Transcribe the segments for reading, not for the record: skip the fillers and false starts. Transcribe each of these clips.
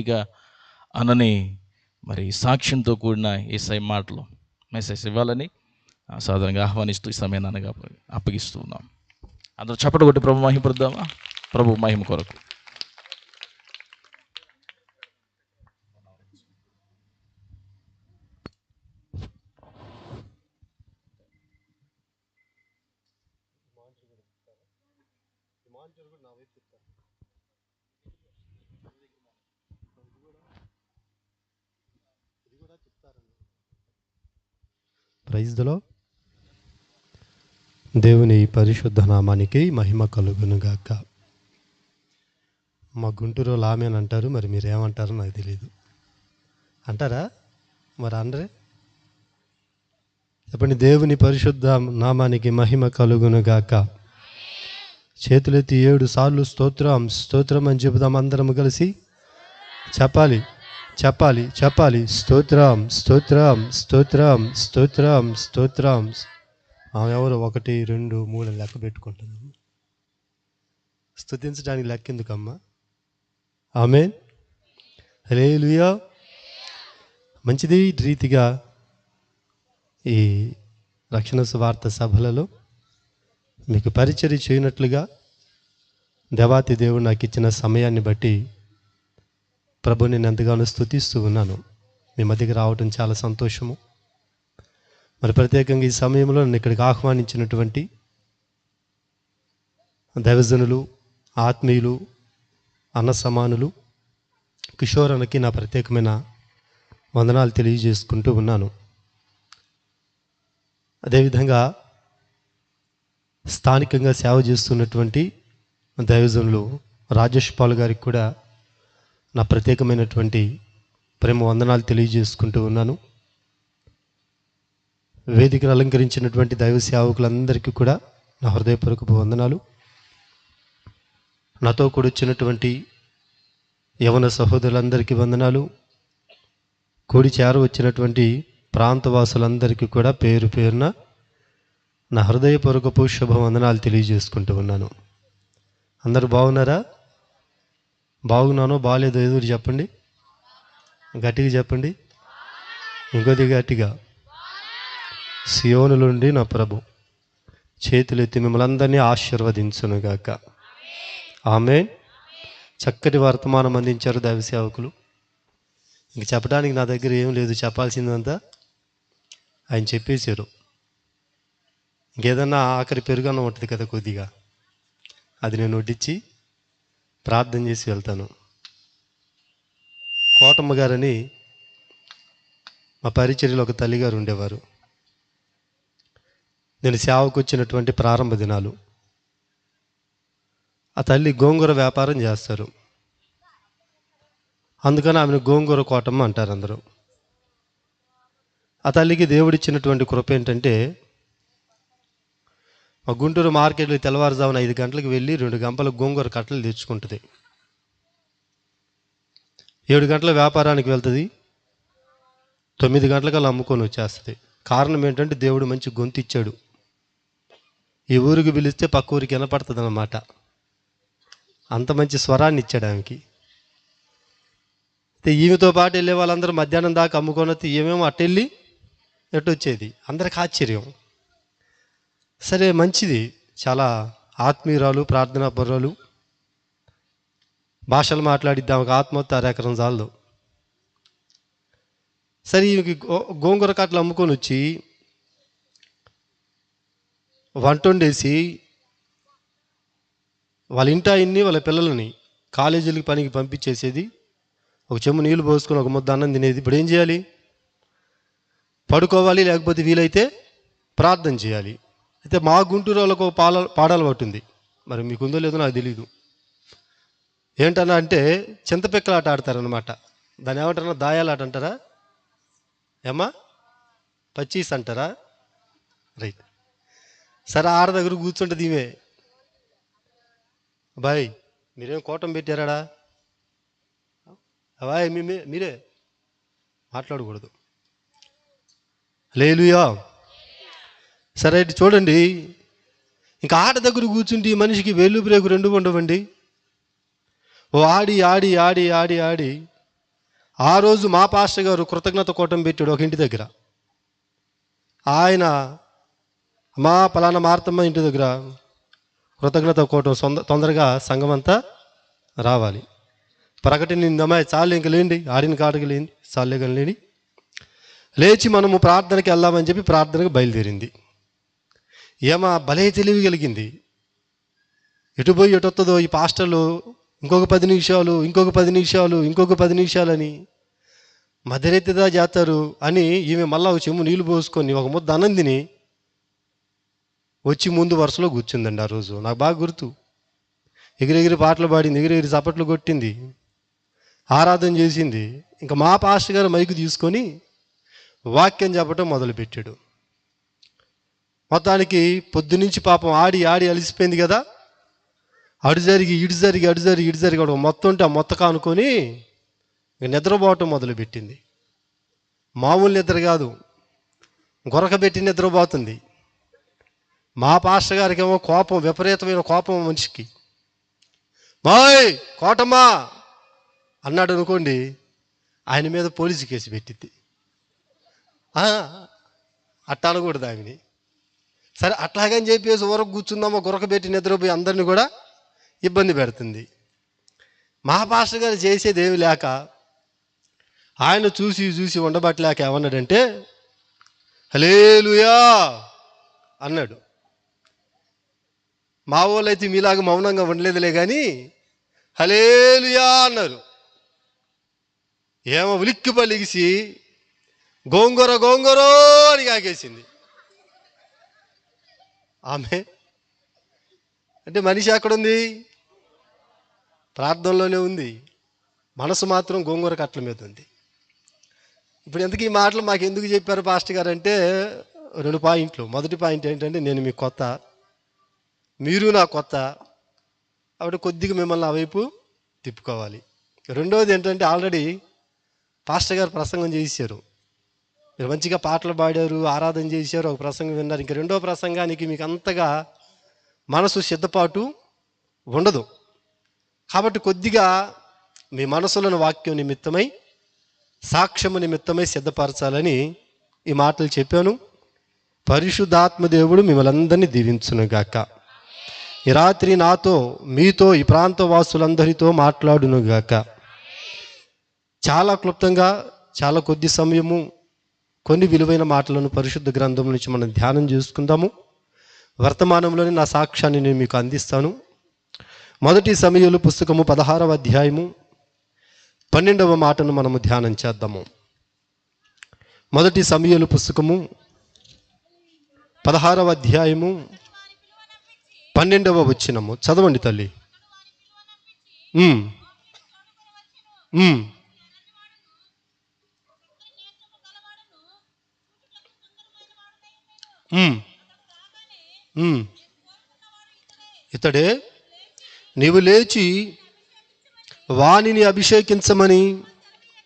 ఇక అనని మరి సాక్ష్యంతో కూడిన యేసయ్య మాటలు మెసేజ్ ఇవ్వాలని సాధారణంగా ఆహ్వానిస్తూ ఈ సమయాన్ని అప్పగిస్తూ ఉన్నాం. అందరూ చప్పటి కొట్టి ప్రభు మహిమపడదామా? ప్రభు మహిమ కొరకు. Praise the Lord. దేవుని పరిశుద్ధ నామానికి మహిమ కలుగునుగాక. మా గుంటూరు లామేన్ అంటారు, మరి మీరేమంటారో నాకు తెలియదు. అంటారా? మరి అనరే? చెప్పండి. దేవుని పరిశుద్ధ నామానికి మహిమ కలుగునుగాక. చేతులెత్తి 7 సార్లు స్తోత్రం స్తోత్రం అని చెబుదాం. అందరం కలిసి చెప్పాలి చెప్పాలి చెప్పాలి. స్తోత్రం స్తోత్రం స్తోత్రం స్తోత్రం స్తోత్రం. ఎవరు 1 2 3 లెక్క పెట్టుకుంటున్నాము. స్తుతించడానికి లెక్క ఎందుకమ్మా? ఆమేన్, హల్లెలూయా. మంచిది రీతిగా ఈ రక్షణ సువార్త సభలలో మీకు పరిచర్య చేయనట్లుగా దేవాతి దేవుడు నాకు ఇచ్చిన సమయాన్ని బట్టి ప్రభుని నేను ఎంతగానో స్తుతిస్తూ ఉన్నాను. మీ మధ్యకి రావటం చాలా సంతోషము. మరి ప్రత్యేకంగా ఈ సమయంలో నన్ను ఇక్కడికి ఆహ్వానించినటువంటి దైవజనులు, ఆత్మీయులు, అన్న సమానులు కిషోర్ అన్నకి నా ప్రత్యేకమైన వందనాలు తెలియజేసుకుంటూ ఉన్నాను. అదేవిధంగా స్థానికంగా సేవ చేస్తున్నటువంటి దైవజనులు రాజేష్ పాల్ గారికి కూడా నా ప్రత్యేకమైనటువంటి ప్రేమ వందనాలు తెలియజేసుకుంటూ ఉన్నాను. వేదికను అలంకరించినటువంటి దైవ సేవకులందరికీ కూడా నా హృదయపూర్వక వందనాలు. నాతో కూడా వచ్చినటువంటి యవన సహోదరులందరికీ వందనాలు. కూడి చేరు వచ్చినటువంటి ప్రాంతవాసులందరికీ కూడా పేరు పేరున నా హృదయపూర్వకపు శుభవందనాలు తెలియజేసుకుంటూ ఉన్నాను. అందరూ బాగున్నారా? బాగున్నానో బాగాలేదో ఎదురు చెప్పండి, గట్టిగా చెప్పండి, ఇంకొద్ది గట్టిగా. సియోను నుండి నా ప్రభు చేతులెత్తి మిమ్మల్ని అందరినీ ఆశీర్వదించునుగాక. ఆమేన్. చక్కటి వర్తమానం అందించారు దైవ సేవకులు. ఇంక చెప్పడానికి నా దగ్గర ఏం లేదు, చెప్పాల్సిందంతా ఆయన చెప్పేశారు. ఇంకేదన్నా ఆఖరి పెరుగన్నం ఉంటుంది కదా కొద్దిగా, అది నేను వడ్డించి ప్రార్థన చేసి వెళ్తాను. కోటమ్మ గారని మా పరిచర్యలో ఒక తల్లిగారు ఉండేవారు. నేను సేవకు వచ్చినటువంటి ప్రారంభ దినాలు. ఆ తల్లి గోంగూర వ్యాపారం చేస్తారు, అందుకని ఆమెను గోంగూర కోటమ్మ అంటారు అందరూ. ఆ తల్లికి దేవుడిచ్చినటువంటి కృప ఏంటంటే, మా గుంటూరు మార్కెట్లో తెల్లవారుజామున 5 గంటలకు వెళ్ళి 2 గంపల గోంగూర కట్టలు తెచ్చుకుంటుంది. 7 గంటల వ్యాపారానికి వెళ్తుంది, 9 గంటలకల్లా అమ్ముకొని వచ్చేస్తుంది. కారణం ఏంటంటే దేవుడు మంచి గొంతు ఇచ్చాడు. ఈ ఊరికి పిలిస్తే పక్క ఊరికి వినపడుతుంది అన్నమాట. అంత మంచి స్వరాన్ని ఇచ్చాడు ఆమెకి. అయితే ఈమెతో పాటు వెళ్ళే వాళ్ళందరూ మధ్యాహ్నం దాకా అమ్ముకొని వస్తే ఏమేమో అట్టెళ్ళి ఎటు వచ్చేది. అందరికి ఆశ్చర్యం. సరే, మంచిది, చాలా ఆత్మీయురాలు, ప్రార్థనా పరురాలు, భాషలు మాట్లాడిద్దాం, ఒక ఆత్మహత్య 6 ఎకరం చాలదు. సరే, ఈమెకి గోంగూర కట్టలు అమ్ముకొని వచ్చి వంట వండేసి వాళ్ళ ఇంట ఇన్ని వాళ్ళ పిల్లలని కాలేజీలకి పనికి పంపించేసేది. ఒక చెంబు నీళ్ళు పోసుకొని ఒక ముద్ద అన్నం తినేది. ఇప్పుడు ఏం చేయాలి? పడుకోవాలి, లేకపోతే వీలైతే ప్రార్థన చేయాలి. అయితే మా గుంటూరు వాళ్ళకు పాడాలు పట్టింది, మరి మీకుందో లేదో నాకు తెలీదు. ఏంటన్నా అంటే చింతపిక్కలాట ఆడతారనమాట. దాన్ని ఏమంటారన్నా, దాయాలాట అంటారా ఏమ్మా, పచ్చీస్ అంటారా? రైట్. సరే, ఆడ దగ్గర కూర్చుంటుంది ఈమె. బాయ్, మీరేం కోటం పెట్టారాడా? బాయ్, మీరే మాట్లాడకూడదు. హల్లెలూయా. సరే, చూడండి, ఇంకా ఆట దగ్గర కూర్చుంటే ఈ మనిషికి వేలు బ్రేకు 2 ఉండవండి. ఓ ఆడి ఆడి ఆడి ఆడి ఆడి ఆ రోజు మా పాస్టర్ గారు కృతజ్ఞత కూటమి పెట్టాడు ఒక ఇంటి దగ్గర. ఆయన మా పలానా మార్తమ్మ ఇంటి దగ్గర కృతజ్ఞత కూటం తొందరగా సంఘం అంతా రావాలి, ప్రకటన చాలు ఇంక లేండి, ఆడిన కాడికి లేండి, చాలే కానీ లేని లేచి మనము ప్రార్థనకి వెళ్దామని చెప్పి ప్రార్థనకు బయలుదేరింది. ఏమా భలే తెలివి కలిగింది. ఎటు పోయి ఎటు వస్తుందో ఈ పాస్టర్లు ఇంకొక 10 నిమిషాలు, ఇంకొక 10 నిమిషాలు, ఇంకొక 10 నిమిషాలని మధ్యరెత్తిదా చేస్తారు అని ఈమె మళ్ళా ఒక చెమ్ము నీళ్లు పోసుకొని ఒక ముద్ద అన్నం తిని వచ్చి ముందు వరుసలో కూర్చుందండి. ఆ రోజు నాకు బాగా గుర్తు. ఎగిరెగిరి పాటలు పాడింది, ఎగిరెగిరి చప్పట్లు కొట్టింది, ఆరాధన చేసింది. ఇంకా మా పాస్టర్ గారు మైకు తీసుకొని వాక్యం చెప్పటం మొదలుపెట్టాడు. మొత్తానికి పొద్దునుంచి పాపం ఆడి ఆడి అలిసిపోయింది కదా, అడు జరిగి ఇటు జరిగి అడు జరిగి ఇటు జరిగి మొత్తం ఉంటే ఆ మొత్తం కానుకొని నిద్రపోవటం మొదలుపెట్టింది. మామూలు నిద్ర కాదు, గొరకబెట్టి నిద్రపోతుంది. మా పాస్టర్ గారికి ఏమో కోపం, విపరీతమైన కోపం మనిషికి. మాయ్ కోటమ్మా అన్నాడు అనుకోండి, ఆయన మీద పోలీసు కేసు పెట్టింది. అట్ట అనకూడదు ఆమెని. సరే అట్లాగని చెప్పేసి ఊరకు కూర్చుందామో గొరకబెట్టి నిద్రపోయి అందరిని కూడా ఇబ్బంది పెడుతుంది. మా పాస్టర్ గారు చేసేది ఏమి లేక ఆయన చూసి చూసి ఉండబట్టలేక ఏమన్నాడంటే హల్లెలూయా అన్నాడు. మా వాళ్ళు అయితే మీలాగా మౌనంగా ఉండలేదులే కానీ హల్లెలూయా అన్నారు. ఏమో ఉలిక్కి పలిగిసి గోంగూర గోంగూర అని కాకేసింది ఆమె. అంటే మనిషి ఎక్కడుంది? ప్రార్థనలోనే ఉంది. మనసు మాత్రం గోంగూర కట్టల మీద ఉంది. ఇప్పుడు ఎందుకు ఈ మాటలు మాకు ఎందుకు చెప్పారు పాస్టర్ గారు అంటే 2 పాయింట్లు. మొదటి పాయింట్ ఏంటంటే నేను మీకు కొత్త, మీరు నా కొత్త, కాబట్టి కొద్దిగా మిమ్మల్ని ఆ వైపు తిప్పుకోవాలి. రెండవది ఏంటంటే ఆల్రెడీ పాస్టర్ గారు ప్రసంగం చేశారు, మీరు మంచిగా పాటలు పాడారు, ఆరాధన చేశారు, ఒక ప్రసంగం విన్నారు. ఇంక రెండో ప్రసంగానికి మీకు అంతగా మనసు సిద్ధపాటు ఉండదు. కాబట్టి కొద్దిగా మీ మనసులను వాక్యం నిమిత్తమై, సాక్ష్యము నిమిత్తమై సిద్ధపరచాలని ఈ మాటలు చెప్పాను. పరిశుద్ధాత్మ దేవుడు మిమ్మల్ని అందరినీ దీవించునుగాక. ఈ రాత్రి నాతో, మీతో, ఈ ప్రాంత వాసులందరితో మాట్లాడునుగాక. చాలా క్లుప్తంగా, చాలా కొద్ది సమయము కొన్ని విలువైన మాటలను పరిశుద్ధ గ్రంథం నుంచి మనం ధ్యానం చేసుకుందాము. వర్తమానంలోని నా సాక్ష్యాన్ని నేను మీకు అందిస్తాను. మొదటి సమూయేలు పుస్తకము 16వ అధ్యాయము 12వ మాటను మనము ధ్యానం చేద్దాము. మొదటి సమూయేలు పుస్తకము 16వ అధ్యాయము 12వ వచనము చదవండి తల్లి. ఇతడే నీవు లేచి వానిని అభిషేకించమని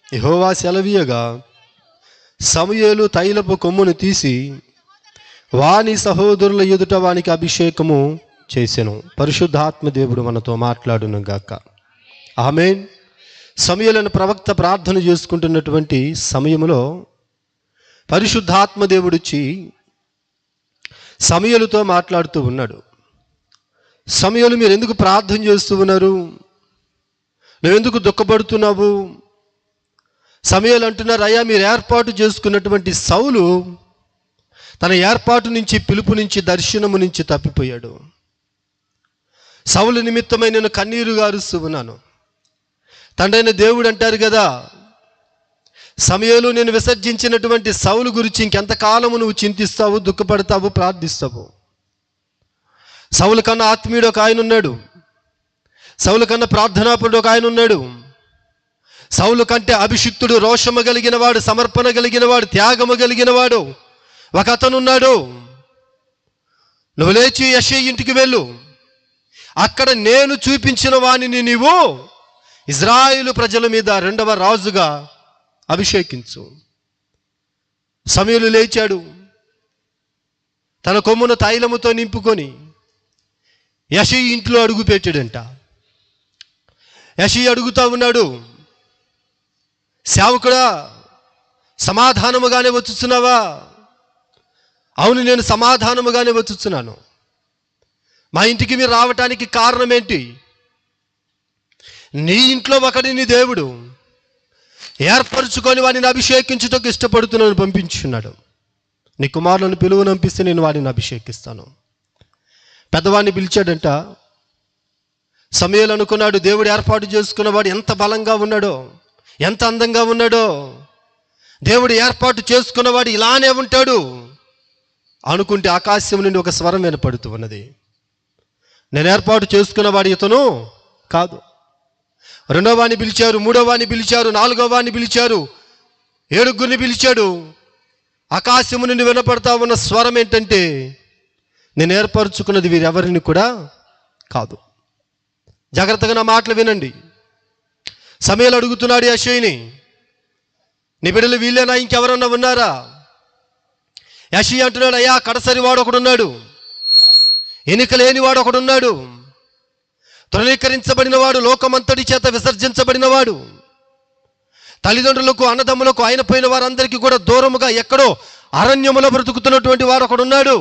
యెహోవా సెలవీయగా సమూయేలు తైలపు కొమ్మును తీసి వాని సహోదరుల ఎదుట వానికి అభిషేకము చేసెను. పరిశుద్ధాత్మ దేవుడు మనతో మాట్లాడును గాక. ఆమేన్. సమూయేలు ప్రవక్త ప్రార్థన చేసుకుంటున్నటువంటి సమయంలో పరిశుద్ధాత్మ దేవుడు వచ్చి సమూయేలుతో మాట్లాడుతూ ఉన్నాడు. సమూయేలు, మీరు ఎందుకు ప్రార్థన చేస్తూ ఉన్నారు? నువ్వెందుకు దుఃఖపడుతున్నావు? సమూయేలు అంటున్నారు, అయ్యా మీరు ఏర్పాటు చేసుకున్నటువంటి సౌలు తన ఏర్పాటు నుంచి, పిలుపు నుంచి, దర్శనము నుంచి తప్పిపోయాడు. సౌలు నిమిత్తమై నేను కన్నీరు గారుస్తూ ఉన్నాను. తండ్రైన దేవుడు అంటారు కదా, సమూయేలు నేను విసర్జించినటువంటి సౌలు గురించి ఇంకెంతకాలము నువ్వు చింతిస్తావు, దుఃఖపడతావు, ప్రార్థిస్తావు? సౌలు కన్నా ఆత్మీయుడు ఒక ఆయన ఉన్నాడు. సౌలు కన్నా ప్రార్థనాపరుడు ఒక ఆయన ఉన్నాడు. సౌలు కంటే అభిషిక్తుడు, రోషము కలిగిన వాడు, సమర్పణ కలిగిన వాడు, త్యాగము కలిగిన వాడు ఒక అతను ఉన్నాడు. నువ్వు లేచి యెషయా ఇంటికి వెళ్ళు, అక్కడ నేను చూపించిన వానిని నీవు ఇజ్రాయేలు ప్రజల మీద 2వ రాజుగా అభిషేకించు. సమూయేలు లేచాడు, తన కొమ్మును తైలముతో నింపుకొని యెషయా ఇంట్లో అడుగు పెట్టాడంట. యెషయా అడుగుతా ఉన్నాడు, సేవకుడా, సమాధానముగానే వచ్చుచున్నావా? అవును, నేను సమాధానముగానే వచ్చుచున్నాను. మా ఇంటికి మీరు రావటానికి కారణం ఏంటి? నీ ఇంట్లో ఒకడిని దేవుడు ఏర్పరచుకొని వాడిని అభిషేకించుటకు ఇష్టపడుతున్నాను పంపించున్నాడు. నీ కుమారులను పిలువను పంపిస్తే నేను వాడిని అభిషేకిస్తాను. పెద్దవాడిని పిలిచాడంట. సమూయేలు అనుకున్నాడు, దేవుడు ఏర్పాటు చేసుకున్నవాడు ఎంత బలంగా ఉన్నాడో, ఎంత అందంగా ఉన్నాడో, దేవుడు ఏర్పాటు చేసుకున్నవాడు ఇలానే ఉంటాడు అనుకుంటే ఆకాశం నుండి ఒక స్వరం వినపడుతూ ఉన్నది. నేను ఏర్పాటు చేసుకున్నవాడు ఇతను కాదు. రెండో వాడిని పిలిచారు, మూడో వాడిని పిలిచారు, నాలుగో వాడిని పిలిచారు, 7 పిలిచాడు. ఆకాశము నుండి వినపడతా ఉన్న స్వరం ఏంటంటే, నేను ఏర్పరచుకున్నది వీరెవరిని కూడా కాదు. జాగ్రత్తగా నా మాటలు వినండి. సమూయేలు అడుగుతున్నాడు యెషయిని, నీ బిడ్డలు వీళ్ళేనా, ఇంకెవరన్నా ఉన్నారా? యెషయి అంటున్నాడు, అయ్యా కడసరి వాడు ఒకడున్నాడు, ఎన్నిక లేనివాడు ఒకడున్నాడు, తృణీకరించబడినవాడు, లోకమంతటి చేత విసర్జించబడినవాడు, తల్లిదండ్రులకు అన్నదమ్ములకు ఆయన పోయిన వారందరికీ కూడా దూరముగా ఎక్కడో అరణ్యములో బ్రతుకుతున్నటువంటి వాడు ఒకడున్నాడు.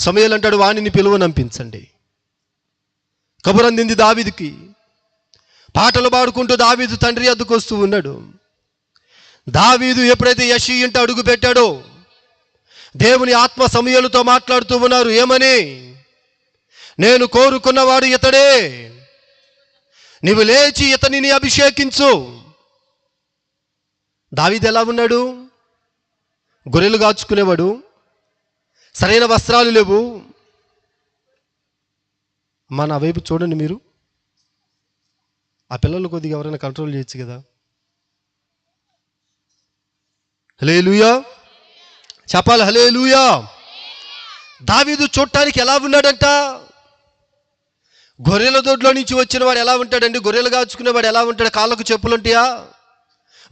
సమూయేలు అంటాడు, వాణిని పిలువనంపించండి. కబురందింది దావీదుకి. పాటలు పాడుకుంటూ దావీదు తండ్రి వద్దకు వస్తూ ఉన్నాడు. దావీదు ఎప్పుడైతే యెషయి ఇంట అడుగు పెట్టాడో, దేవుని ఆత్మ సమూయేలుతో మాట్లాడుతూ ఉన్నారు. ఏమని? నేను కోరుకున్నవాడు ఇతడే, నీవు లేచి ఇతనిని అభిషేకించు. దావీదు ఎలా ఉన్నాడు? గొర్రెలు కాచుకునేవాడు, సరైన వస్త్రాలు లేవు. మన వైపు చూడండి మీరు. ఆ పిల్లలు కొద్దిగా ఎవరైనా కంట్రోల్ చేయొచ్చు కదా. హల్లెలూయా చెప్పాలి, హల్లెలూయా. దావీదు చూడటానికి ఎలా ఉన్నాడంట? గొర్రెల దొడ్లో నుంచి వచ్చిన వాడు ఎలా ఉంటాడండి? గొర్రెలు కాచుకునేవాడు ఎలా ఉంటాడు? కాళ్ళకు చెప్పులు ఉంటాయా?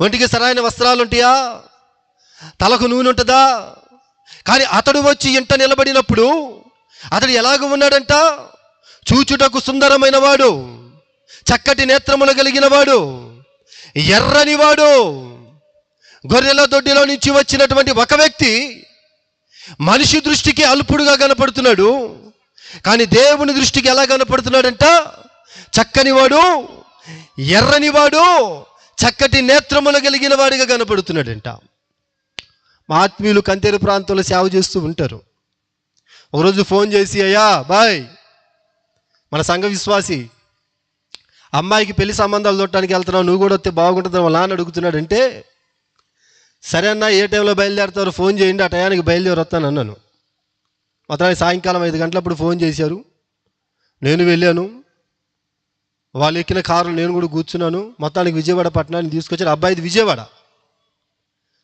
ఒంటికి సరైన వస్త్రాలు ఉంటాయా? తలకు నూనె ఉంటుందా? కానీ అతడు వచ్చి ఇంట నిలబడినప్పుడు అతడు ఎలాగ ఉన్నాడంట? చూచుటకు సుందరమైన వాడు, చక్కటి నేత్రములు కలిగిన వాడు, ఎర్రని వాడు. గొర్రెల దొడ్డిలో నుంచి వచ్చినటువంటి ఒక వ్యక్తి మనిషి దృష్టికి అల్పుడుగా కనపడుతున్నాడు, కానీ దేవుని దృష్టికి ఎలా కనపడుతున్నాడంట? చక్కనివాడు, ఎర్రనివాడు, చక్కటి నేత్రములు కలిగిన వాడిగా కనపడుతున్నాడంట. మా ఆత్మీయులు కంతేరు ప్రాంతంలో సేవ చేస్తూ ఉంటారు. ఒకరోజు ఫోన్ చేసి, అయ్యా బాయ్, మన సంఘ విశ్వాసి అమ్మాయికి పెళ్లి సంబంధాలు చూడటానికి వెళ్తున్నావు, నువ్వు కూడా వస్తే బాగుంటుంది వాళ్ళ నాన్న అడుగుతున్నాడంటే, సరే అన్న ఏ టైంలో బయలుదేరుతారు ఫోన్ చేయండి, ఆ టయానికి బయలుదేరి వస్తాను అన్నాను. మొత్తానికి సాయంకాలం 5 గంటలప్పుడు ఫోన్ చేశారు. నేను వెళ్ళాను. వాళ్ళు ఎక్కిన కారులో నేను కూడా కూర్చున్నాను. మొత్తానికి విజయవాడ పట్టణాన్ని తీసుకొచ్చారు. అబ్బాయిది విజయవాడ.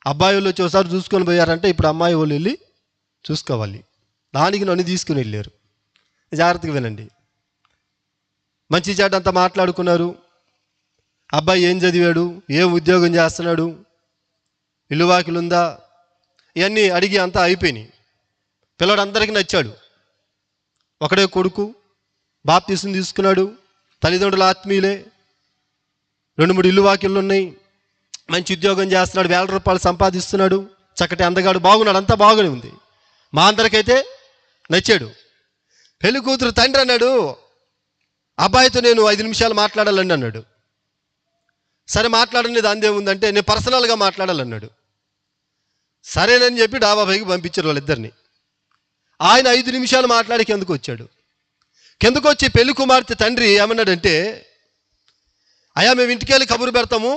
అబ్బాయి వాళ్ళు వచ్చి ఒకసారి చూసుకొని పోయారంటే ఇప్పుడు అమ్మాయి వాళ్ళు వెళ్ళి చూసుకోవాలి. దానికి నన్ను తీసుకుని వెళ్ళారు. జాగ్రత్తగా వినండి. మంచి చెడ్డ అంతా మాట్లాడుకున్నారు. అబ్బాయి ఏం చదివాడు, ఏం ఉద్యోగం చేస్తున్నాడు, ఇల్లు వాకిలుందా, ఇవన్నీ అడిగి అంతా అయిపోయినాయి. పిల్లడు అందరికీ నచ్చాడు. ఒకడే కొడుకు, బాప్తీసం తీసుకున్నాడు, తల్లిదండ్రుల ఆత్మీయులే, 2-3 ఇల్లు వాకిళ్ళు ఉన్నాయి, మంచి ఉద్యోగం చేస్తున్నాడు, 1000 రూపాయలు సంపాదిస్తున్నాడు, చక్కటి అందగాడు, బాగున్నాడు, అంతా బాగానే ఉంది. మా అందరికైతే నచ్చాడు. పెళ్లి కూతురు తండ్రి అన్నాడు, అబ్బాయితో నేను 5 నిమిషాలు మాట్లాడాలండి అన్నాడు. సరే మాట్లాడండి, దాందేముందంటే నేను పర్సనల్గా మాట్లాడాలన్నాడు. సరేనని చెప్పి డాబా పైకి పంపించారు వాళ్ళిద్దరిని. ఆయన 5 నిమిషాలు మాట్లాడి కిందకు వచ్చాడు. కిందకు వచ్చి పెళ్లి కుమార్తె తండ్రి ఏమన్నాడంటే, అయ్యా మేము ఇంటికెళ్ళి కబురు పెడతాము,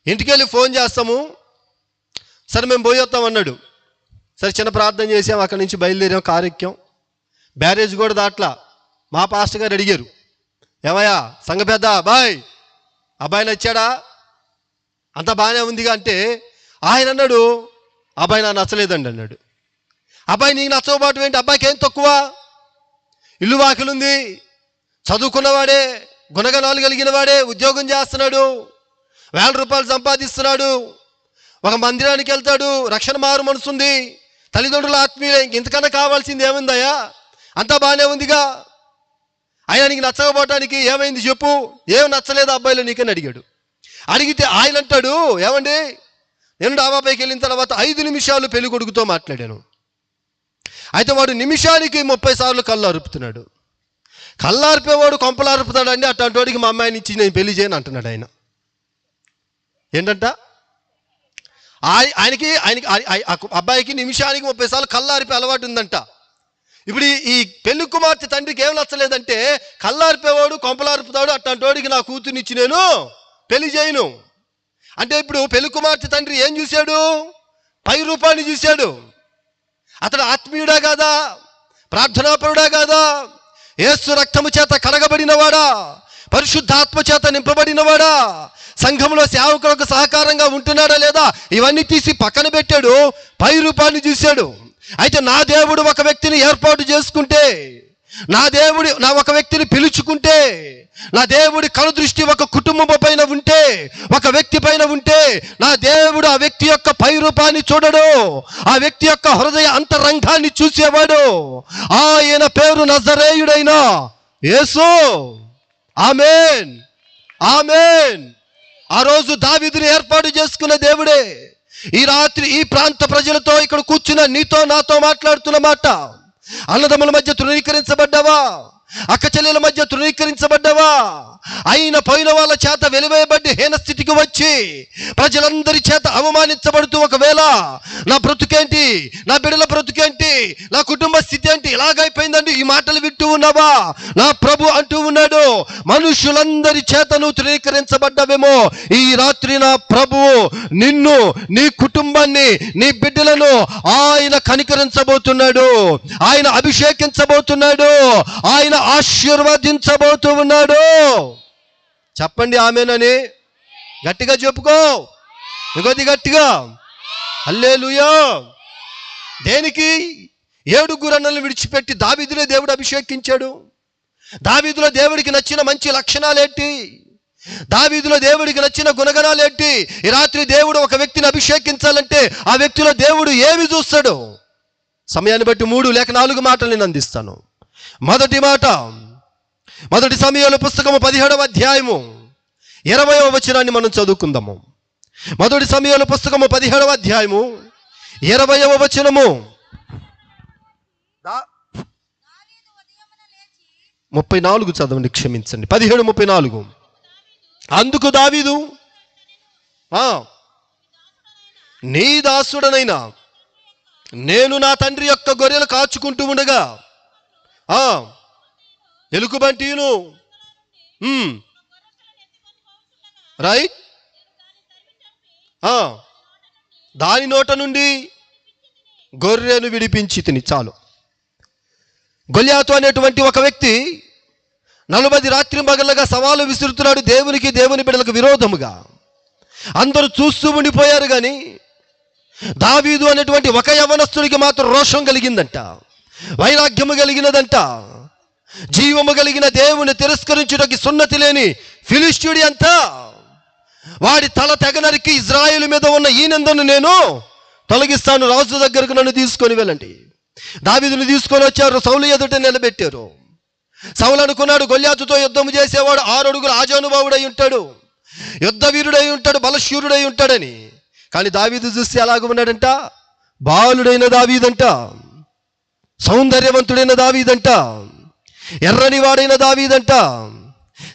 ఇంటికెళ్ళి ఫోన్ చేస్తాము, సరే మేము పోయొస్తాం అన్నాడు. సరే చిన్న ప్రార్థన చేసాం, అక్కడి నుంచి బయలుదేరాం, కారు ఎక్కాం. బ్యారేజ్ కూడా దాట్లా మా పాస్టర్ గారు అడిగారు, ఏమయ్యా సంఘ పెద్ద బాయ్, అబ్బాయి నచ్చాడా, అంతా బాగానే ఉందిగా అంటే ఆయన అన్నాడు, అబ్బాయి నాకు నచ్చలేదండి అన్నాడు. అబ్బాయి నీకు నచ్చకపోవటం ఏంటి, అబ్బాయికి ఏం తక్కువ, ఇల్లు వాకిలుంది, చదువుకున్నవాడే, గుణగణాలు కలిగిన వాడే, ఉద్యోగం చేస్తున్నాడు, 1000 రూపాయలు సంపాదిస్తున్నాడు, ఒక మందిరానికి వెళ్తాడు, రక్షణ మారు మనసుంది, తల్లిదండ్రుల ఆత్మీయులే, ఇంతకన్నా కావాల్సింది ఏముందయ్యా, అంతా బాగానే ఉందిగా, అయినా నీకు నచ్చకపోవటానికి ఏమైంది చెప్పు, ఏం నచ్చలేదు అబ్బాయిలో నీకని అడిగాడు. అడిగితే ఆయన అంటాడు, ఏమండి నేను డాబాపైకి వెళ్ళిన తర్వాత 5 నిమిషాలు పెళ్లి కొడుకుతో మాట్లాడాను. అయితే వాడు నిమిషానికి 30 సార్లు కళ్ళు అరుపుతున్నాడు. కళ్ళు అరిపేవాడు కొంపలు అరుపుతాడండి, అట్లాంటి వాడికి మా అమ్మాయిని ఇచ్చి నేను పెళ్లి చేయను అంటున్నాడు ఆయన. ఏంటంట, ఆయనకి అబ్బాయికి నిమిషానికి 30 సార్లు కళ్ళు అరిపే అలవాటు ఉందంట. ఇప్పుడు ఈ పెళ్లి కుమార్తె తండ్రికి ఏం నచ్చలేదంటే, కళ్ళు అరిపేవాడు కొంపలు అరుపుతాడు, అట్లాంటి వాడికి నా కూతుర్నిచ్చి నేను పెళ్లి చేయను అంటే, ఇప్పుడు పెళ్లి కుమార్తె తండ్రి ఏం చూశాడు? పై రూపాన్ని చూశాడు. అతడు ఆత్మీయుడా కాదా? ప్రార్థనాపరుడా కాదా? యేసు రక్తము చేత కడగబడినవాడా? పరిశుద్ధాత్మ చేత నింపబడినవాడా? సంఘంలో సేవకులకు సహకారంగా ఉంటున్నాడా లేదా? ఇవన్నీ తీసి పక్కన పెట్టాడు, పై రూపాన్ని చూశాడు. అయితే నా దేవుడు ఒక వ్యక్తిని ఏర్పాటు చేసుకుంటే, నా ఒక వ్యక్తిని పిలుచుకుంటే, నా దేవుడి కనుదృష్టి ఒక కుటుంబం పైన ఉంటే, ఒక వ్యక్తి పైన ఉంటే, నా దేవుడు ఆ వ్యక్తి యొక్క పై రూపాన్ని చూడడు, ఆ వ్యక్తి యొక్క హృదయ అంతరంగాన్ని చూసేవాడు. ఆయన పేరు నజరేయుడైన యేసు. ఆమేన్, ఆమేన్. ఆ రోజు దావీదుని ఏర్పాటు చేసుకున్న దేవుడే ఈ రాత్రి ఈ ప్రాంత ప్రజలతో ఇక్కడ కూర్చున్న నీతో నాతో మాట్లాడుతున్న మాట. అన్నదమ్ముల మధ్య తృణీకరించబడ్డావా? అక్క చెల్లెల మధ్య తృణీకరించబడ్డావా? అయిన పోయిన వాళ్ళ చేత వెలివేయబడి హీన స్థితికి వచ్చి ప్రజలందరి చేత అవమానించబడుతూ, ఒకవేళ నా బ్రతుకేంటి, నా బిడ్డల బ్రతుకేంటి, నా కుటుంబ స్థితి ఏంటి, ఇలాగైపోయిందండి, ఈ మాటలు వింటూ ఉన్నావా? నా ప్రభు అంటూ ఉన్నాడు, మనుషులందరి చేత నువ్వు తృణీకరించబడ్డావేమో, ఈ రాత్రి నా ప్రభు నిన్ను, నీ కుటుంబాన్ని, నీ బిడ్డలను ఆయన కనికరించబోతున్నాడు, ఆయన అభిషేకించబోతున్నాడు, ఆయన ఆశీర్వదించబోతూ ఉన్నాడు. చెప్పండి ఆమేనని. గట్టిగా చెప్పుకో, ఇంకొద్ది గట్టిగా. హల్లెలూయా. దేనికి? 7 గుర్రాలను విడిచిపెట్టి దావీదునే దేవుడు అభిషేకించాడు. దావీదులో దేవుడికి నచ్చిన మంచి లక్షణాలేంటి? దావీదులో దేవుడికి నచ్చిన గుణగణాలేంటి? ఈ రాత్రి దేవుడు ఒక వ్యక్తిని అభిషేకించాలంటే ఆ వ్యక్తిలో దేవుడు ఏమి చూస్తాడు? సమయాన్ని బట్టి 3 లేక 4 మాటలు నేను అందిస్తాను. మొదటి మాట, మొదటి సమూయేలు పుస్తకము 17వ అధ్యాయము 20వ వచనాన్ని మనం చదువుకుందాము. మొదటి సమూయేలు పుస్తకము 17వ అధ్యాయము 20వ వచనము. 34 చదవండి, క్షమించండి. 17:34. అందుకు దావీదు, నీ దాసుడనైనా నేను నా తండ్రి యొక్క గొర్రెలు కాచుకుంటూ ఉండగా ఎలుకబంటిను రైట్ దాని నోట నుండి గొర్రెను విడిపించి తిని. చాలు. గొల్యాతు అనేటువంటి ఒక వ్యక్తి 40 రాత్రి పగళ్ళగా సవాలు విసురుతున్నాడు దేవునికి, దేవుని బిడ్డలకు విరోధముగా. అందరూ చూస్తూ ఉండిపోయారు, కానీ దావీదు అనేటువంటి ఒక యవనస్తుడికి మాత్రం రోషం కలిగిందంట, వైరాగ్యము కలిగినదంట. జీవము కలిగిన దేవుని తిరస్కరించుటకి సున్నతి లేని ఫిలిష్తీయుడి అంతా వాడి తల తెగనరికి ఇజ్రాయేలు మీద ఉన్న ఈ నిందను నేను తొలగిస్తాను, రాజు దగ్గరకు నన్ను తీసుకొని వెళ్ళండి. దావీదుని తీసుకొని వచ్చారు, సౌలు ఎదుట నిలబెట్టారు. సౌలు అనుకున్నాడు గొల్యాతుతో యుద్ధం చేసేవాడు 6 అడుగుల ఆజానుభావుడై ఉంటాడు, యుద్ధ వీరుడై ఉంటాడు, బలశూరుడై ఉంటాడని. కానీ దావీదు చూస్తే ఎలాగ ఉన్నాడంట? బాలుడైన దావీదంట, సౌందర్యవంతుడైన దావీదంట, ఎర్రని వాడైన దావీదంట,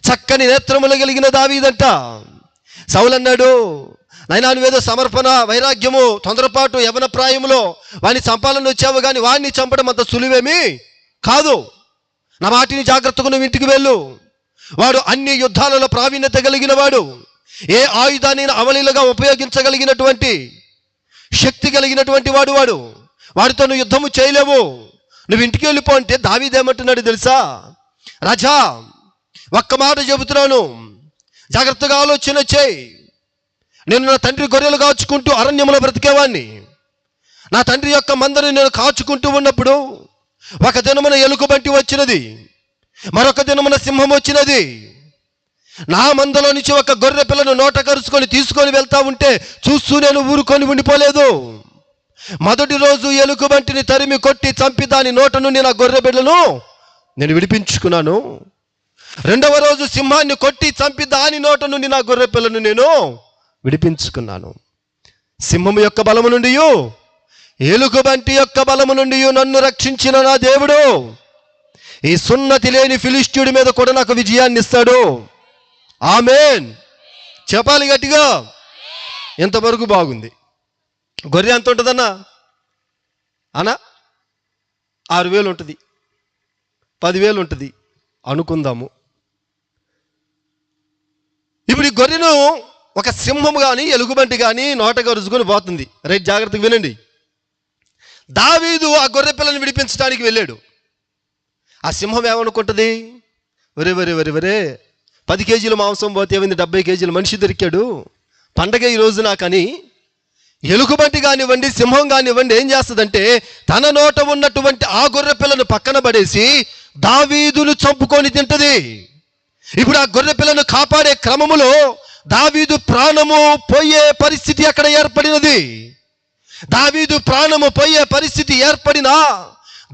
చక్కని నేత్రములు కలిగిన దావీదంట. సౌలు అన్నాడు, నైనా నువ్వేదో సమర్పణ, వైరాగ్యము, తొందరపాటు, యవన ప్రాయములో వాడిని చంపాలని వచ్చావు, కానీ వాడిని చంపడం అంత సులువేమీ కాదు. నా మాటిని జాగ్రత్తగా నువ్వు ఇంటికి వెళ్ళు. వాడు అన్ని యుద్ధాలలో ప్రావీణ్యత కలిగిన వాడు, ఏ ఆయుధాన్ని అవలీలుగా ఉపయోగించగలిగినటువంటి శక్తి కలిగినటువంటి వాడు. వాడితో నువ్వు యుద్ధము చేయలేవు, నువ్వు ఇంటికి వెళ్ళిపో అంటే దావీదు ఏమంటున్నాడు తెలుసా? రాజా, ఒక్క మాట చెబుతున్నాను, జాగ్రత్తగా ఆలోచన చేయి. నేను నా తండ్రి గొర్రెలు కాచుకుంటూ అరణ్యంలో బ్రతికేవాడిని. నా తండ్రి యొక్క మందను నేను కాచుకుంటూ ఉన్నప్పుడు ఒక దినమున ఎలుకబంటి వచ్చినది, మరొక దినమున సింహం వచ్చినది. నా మందలో నుంచి ఒక గొర్రె పిల్లను నోట కరుచుకొని తీసుకొని వెళ్తా ఉంటే చూస్తూ నేను ఊరుకొని ఉండిపోలేదు. మొదటి రోజు ఎలుకబంటిని తరిమి కొట్టి చంపి దాని నోట నుండి నా గొర్రె బిడ్డలను నేను విడిపించుకున్నాను. రెండవ రోజు సింహాన్ని కొట్టి చంపి దాని నోట నుండి నా గొర్రె పిల్లను నేను విడిపించుకున్నాను. సింహము యొక్క బలము నుండి, ఎలుగుబంటి యొక్క బలము నుండి నన్ను రక్షించిన నా దేవుడు ఈ సున్నతి లేని ఫిలిష్తీయుడి మీద కూడా నాకు విజయాన్ని ఇస్తాడు. ఆమేన్. చెప్పాలి గట్టిగా. ఎంతవరకు బాగుంది. గొర్రె ఎంత ఉంటుందన్నా? 6,000 ఉంటుంది, 10,000 ఉంటుంది అనుకుందాము. ఇప్పుడు ఈ గొర్రెను ఒక సింహం కానీ ఎలుగుబంటి కానీ నోట గరుచుకొని పోతుంది. రైట్, జాగ్రత్తగా వినండి. దావీదు ఆ గొర్రె పిల్లని విడిపించడానికి వెళ్ళాడు. ఆ సింహం ఏమనుకుంటుంది? వరే వరే వరే వరే 10 కేజీల మాంసం పోతే ఏమైంది, 70 కేజీల మనిషి దొరికాడు, పండగ ఈరోజు నాకని. ఎలుగుబంటి కానివ్వండి, సింహం కానివ్వండి ఏం చేస్తుందంటే తన నోట ఉన్నటువంటి ఆ గొర్రె పిల్లను పక్కన పడేసి దావీదును చంపుకొని తింటది. ఇప్పుడు ఆ గొర్రె పిల్లను కాపాడే క్రమములో దావీదు ప్రాణము పోయే పరిస్థితి అక్కడ ఏర్పడినది. దావీదు ప్రాణము పోయే పరిస్థితి ఏర్పడినా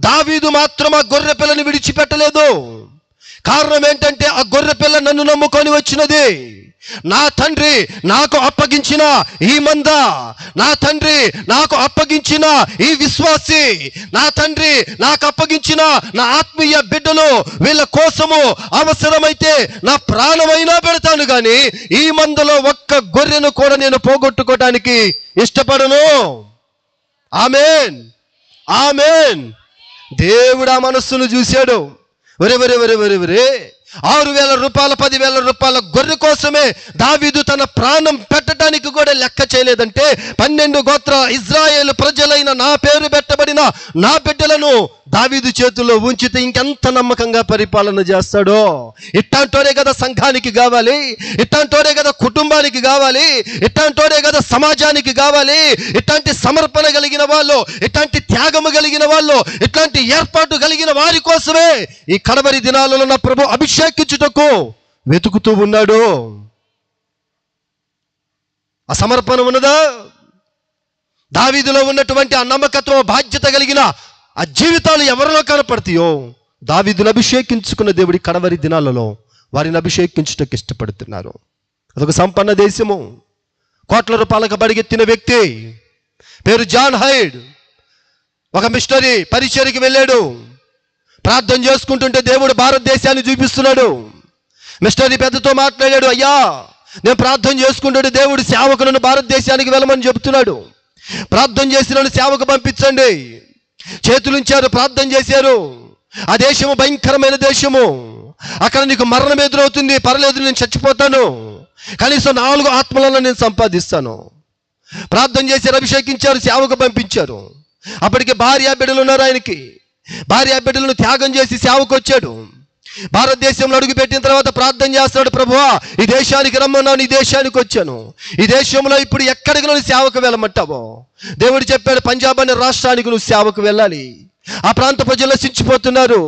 దావీదు మాత్రం ఆ గొర్రె పిల్లని విడిచిపెట్టలేదు. కారణం ఏంటంటే ఆ గొర్రె పిల్ల నన్ను నమ్ముకొని వచ్చినది. నా తండ్రి నాకు అప్పగించిన ఈ మంద, నా తండ్రి నాకు అప్పగించిన ఈ విశ్వాసి, నా తండ్రి నాకు అప్పగించిన నా ఆత్మీయ బిడ్డలు, వీళ్ళ కోసము అవసరమైతే నా ప్రాణమైనా పెడతాను, కానీ ఈ మందలో ఒక్క గొర్రెను కూడా నేను పోగొట్టుకోవడానికి ఇష్టపడను. ఆమేన్, ఆమేన్. దేవుడు ఆ మనస్సును చూశాడు. వరే వరే వరే వరే వరే 6,000 రూపాయల 10,000 రూపాయల గొర్రె కోసమే దావీదు తన ప్రాణం పెట్టడానికి కూడా లెక్క చేయలేదంటే 12 గోత్ర ఇజ్రాయేలు ప్రజలైన నా పేరు పెట్టబడిన నా బిడ్డలను దావీదు చేతుల్లో ఉంచితే ఇంకెంత నమ్మకంగా పరిపాలన చేస్తాడో. ఇట్లాంటోడే కదా సంఘానికి కావాలి, ఇట్లాంటోడే కదా కుటుంబానికి కావాలి, ఇట్లాంటోడే కదా సమాజానికి కావాలి. ఇట్లాంటి సమర్పణ కలిగిన వాళ్ళు, ఇట్లాంటి త్యాగము కలిగిన వాళ్ళు, ఇట్లాంటి ఏర్పాటు కలిగిన వారి కోసమే ఈ కడవరి దినాలలో నా ప్రభు అభిషేకించుటకు వెతుకుతూ ఉన్నాడు. ఆ సమర్పణ ఉన్నదా? దావీదులో ఉన్నటువంటి ఆ నమ్మకత్వం, బాధ్యత కలిగిన ఆ జీవితాలు ఎవరిలో కనపడతాయో దావీదును అభిషేకించుకున్న దేవుడి కడవరి దినాలలో వారిని అభిషేకించుటకు ఇష్టపడుతున్నారు. అదొక సంపన్న దేశము. కోట్ల రూపాయలకు బడిగెత్తిన వ్యక్తి పేరు జాన్ హైడ్. ఒక మిషనరీ పరిచర్యకి వెళ్ళాడు. ప్రార్థన చేసుకుంటుంటే దేవుడు భారతదేశాన్ని చూపిస్తున్నాడు. మిషనరీ పెద్దతో మాట్లాడాడు. అయ్యా, నేను ప్రార్థన చేసుకుంటుంటే దేవుడు సేవకులను భారతదేశానికి వెళ్ళమని చెబుతున్నాడు. ప్రార్థన చేసిన సేవకు పంపించండి. చేతులుంచారు, ప్రార్థన చేశారు. ఆ దేశము భయంకరమైన దేశము. అక్కడ నీకు మరణం ఎదురవుతుంది, పర్లేదు నేను చచ్చిపోతాను, కనీసం 4 ఆత్మలను నేను సంపాదిస్తాను. ప్రార్థన చేశారు, అభిషేకించారు, సేవకు పంపించారు. అప్పటికి భార్య బిడ్డలు ఉన్నారు ఆయనకి. భార్య బిడ్డలను త్యాగం చేసి సేవకు వచ్చాడు. భారతదేశంలో అడుగు పెట్టిన తర్వాత ప్రార్థన చేస్తున్నాడు. ప్రభువా, ఈ దేశానికి రమ్మన్నాను, ఈ దేశానికి వచ్చాను. ఈ దేశంలో ఇప్పుడు ఎక్కడికి నువ్వు సేవకు వెళ్ళమంటావో దేవుడు చెప్పాడు, పంజాబ్ అనే రాష్ట్రానికి నువ్వు సేవకు వెళ్ళాలి. ఆ ప్రాంత ప్రజలు నశించిపోతున్నారు,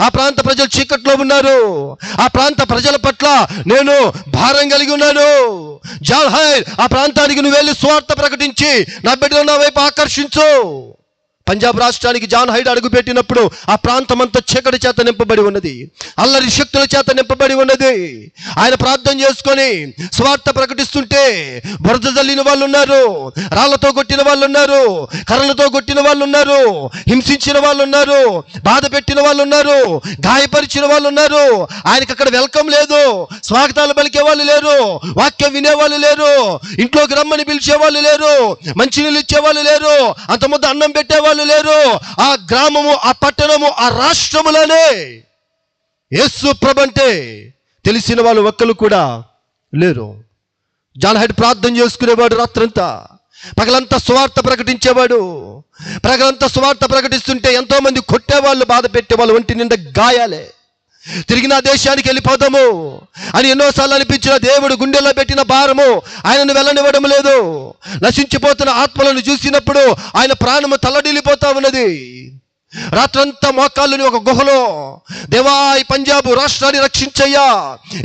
ఆ ప్రాంత ప్రజలు చీకట్లో ఉన్నారు, ఆ ప్రాంత ప్రజల పట్ల నేను భారం కలిగి ఉన్నాను. జాన్ హైడ్, ఆ ప్రాంతానికి నువ్వు వెళ్ళి సువార్త ప్రకటించి నా బిడ్డలు నా వైపు ఆకర్షించు. పంజాబ్ రాష్ట్రానికి జాన్ హైడ్ అడుగు పెట్టినప్పుడు ఆ ప్రాంతం అంతా చీకటి చేత నింపబడి ఉన్నది, అల్లరి శక్తుల చేత నింపబడి ఉన్నది. ఆయన ప్రార్థన చేసుకొని స్వార్థ ప్రకటిస్తుంటే బురద జల్లిన వాళ్ళు ఉన్నారు, రాళ్లతో కొట్టిన వాళ్ళు ఉన్నారు, కర్రలతో కొట్టిన వాళ్ళు ఉన్నారు, హింసించిన వాళ్ళు ఉన్నారు, బాధ పెట్టిన వాళ్ళు ఉన్నారు, గాయపరిచిన వాళ్ళు ఉన్నారు. ఆయనకి అక్కడ వెల్కమ్ లేదు, స్వాగతాలు పలికే వాళ్ళు లేరు, వాక్యం వినేవాళ్ళు లేరు, ఇంట్లోకి రమ్మని పిలిచే వాళ్ళు లేరు, మంచినీళ్ళు ఇచ్చేవాళ్ళు లేరు, అంత ముద్ద అన్నం పెట్టేవాళ్ళు లేరు. ఆ గ్రామము, ఆ పట్టణము, ఆ రాష్ట్రములోనే యేసు ప్రభు అంటే తెలిసిన వాళ్ళు ఒక్కరు కూడా లేరు. జాన్ హైడ్ ప్రార్థన చేసుకునేవాడు రాత్రంతా, పగలంతా సువార్త ప్రకటించేవాడు. పగలంతా సువార్త ప్రకటిస్తుంటే ఎంతో మంది కొట్టేవాళ్ళు, బాధ పెట్టేవాళ్ళు, ఒంటి నిండా గాయాలే. తిరిగి నా దేశానికి వెళ్ళిపోదాము అని ఎన్నోసార్లు అనిపించిన దేవుడు గుండెల్లో పెట్టిన భారము ఆయనను వెళ్ళనివ్వడం లేదు. నశించిపోతున్న ఆత్మలను చూసినప్పుడు ఆయన ప్రాణము తల్లడిల్లిపోతా ఉన్నది. రాత్రంతా మోకాళ్ళని ఒక గుహలో, దేవా ఈ పంజాబ్ రాష్ట్రాన్ని రక్షించయ్యా,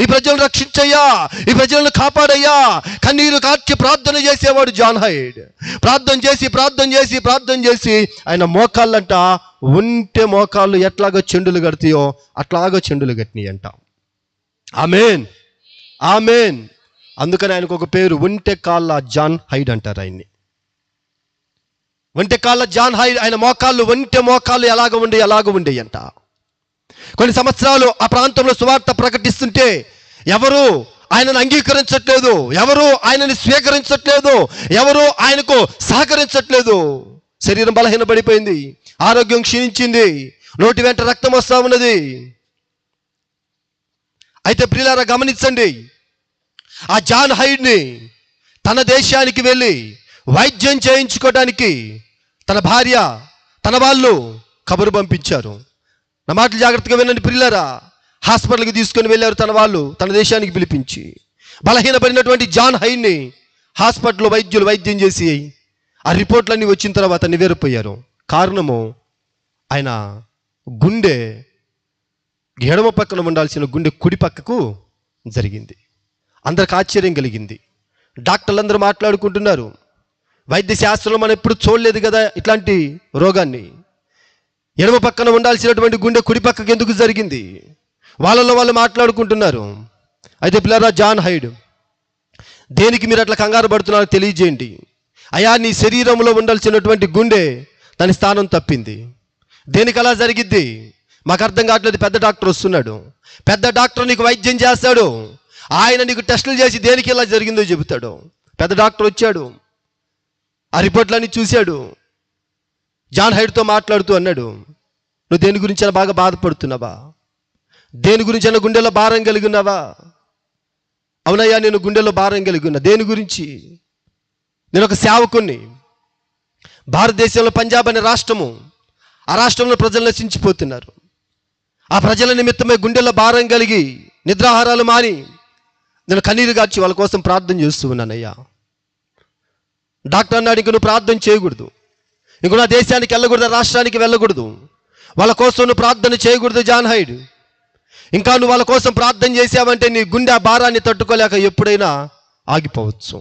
ఈ ప్రజలను రక్షించయ్యా, ఈ ప్రజలను కాపాడయ్యా, కన్నీరు కార్చి ప్రార్థన చేసేవాడు జాన్ హైడ్. ప్రార్థన చేసి ప్రార్థన చేసి ప్రార్థన చేసి ఆయన మోకాళ్ళంట ఉంటే మోకాళ్ళు ఎట్లాగో చెండులు కడతాయో అట్లాగో చెండులు కట్టినాయి అంట. ఆమేన్, ఆమేన్. అందుకని ఆయనకు ఒక పేరు ఒంటె కాళ్ళ జాన్ హైడ్ అంటారు ఆయన్ని. ఒంటె కాళ్ళ జాన్ హైడ్. ఆయన మోకాళ్ళు ఒంటె మోకాళ్ళు ఎలాగ ఉండేవి అంట. కొన్ని సంవత్సరాలు ఆ ప్రాంతంలో సువార్త ప్రకటిస్తుంటే ఎవరు ఆయనను అంగీకరించట్లేదు, ఎవరు ఆయనని స్వీకరించట్లేదు, ఎవరు ఆయనకు సహకరించట్లేదు. శరీరం బలహీనపడిపోయింది, ఆరోగ్యం క్షీణించింది, నోటి వెంట రక్తం వస్తూ ఉన్నది. అయితే ప్రియులారా గమనించండి, ఆ జాన్ హైడ్ని తన దేశానికి వెళ్ళి వైద్యం చేయించుకోవడానికి తన భార్య, తన వాళ్ళు కబురు పంపించారు. నా మాటలు జాగ్రత్తగా వినండి ప్రియులారా. హాస్పిటల్కి తీసుకొని వెళ్ళారు తన వాళ్ళు, తన దేశానికి పిలిపించి. బలహీనపడినటువంటి జాన్ హైడ్ని హాస్పిటల్లో వైద్యులు వైద్యం చేసి ఆ రిపోర్ట్లన్నీ వచ్చిన తర్వాత నివేరిపోయారు. కారణము ఆయన గుండె ఎడమ పక్కన ఉండాల్సిన గుండె కుడి పక్కకు జరిగింది. అందరికి ఆశ్చర్యం కలిగింది. డాక్టర్లందరూ మాట్లాడుకుంటున్నారు, వైద్య శాస్త్రంలో మనం ఎప్పుడు చూడలేదు కదా ఇట్లాంటి రోగాన్ని. ఎడమ పక్కన ఉండాల్సినటువంటి గుండె కుడి పక్కకు ఎందుకు జరిగింది? వాళ్ళలో వాళ్ళు మాట్లాడుకుంటున్నారు. అయితే పిల్లరా, జాన్ హైడ్, దేనికి మీరు అట్లా కంగారు పడుతున్నారో తెలియజేయండి. అయా, నీ శరీరంలో ఉండాల్సినటువంటి గుండె దాని స్థానం తప్పింది. దేనికి అలా జరిగిద్ది మాకు అర్థం కావట్లేదు. పెద్ద డాక్టర్ వస్తున్నాడు, పెద్ద డాక్టర్ నీకు వైద్యం చేస్తాడు. ఆయన నీకు టెస్టులు చేసి దేనికి ఇలా జరిగిందో చెబుతాడు. పెద్ద డాక్టర్ వచ్చాడు, ఆ రిపోర్ట్లన్నీ చూశాడు. జాన్ హైడ్తో మాట్లాడుతూ అన్నాడు, నువ్వు దేని గురించి అయినా బాగా బాధపడుతున్నావా? దేని గురించి అయినా గుండెలో భారం కలిగి ఉన్నావా? అవునయ్యా, నేను గుండెలో భారం కలిగి ఉన్నా. దేని గురించి? నేను ఒక సేవకుణ్ణి. భారతదేశంలో పంజాబ్ అనే రాష్ట్రము, ఆ రాష్ట్రంలో ప్రజలు నశించిపోతున్నారు. ఆ ప్రజల నిమిత్తమే గుండెల్లో భారం కలిగి నిద్రాహారాలు మాని నేను కన్నీరు గార్చి వాళ్ళ కోసం ప్రార్థన చేస్తూ ఉన్నానయ్యా. డాక్టర్ అన్నాడు, ఇంక నువ్వు ప్రార్థన చేయకూడదు, ఇంక నా దేశానికి వెళ్ళకూడదు, రాష్ట్రానికి వెళ్ళకూడదు, వాళ్ళ కోసం నువ్వు ప్రార్థన చేయకూడదు జాన్ హైడ్. ఇంకా నువ్వు వాళ్ళ కోసం ప్రార్థన చేసావంటే నీ గుండె ఆ భారాన్ని తట్టుకోలేక ఎప్పుడైనా ఆగిపోవచ్చు.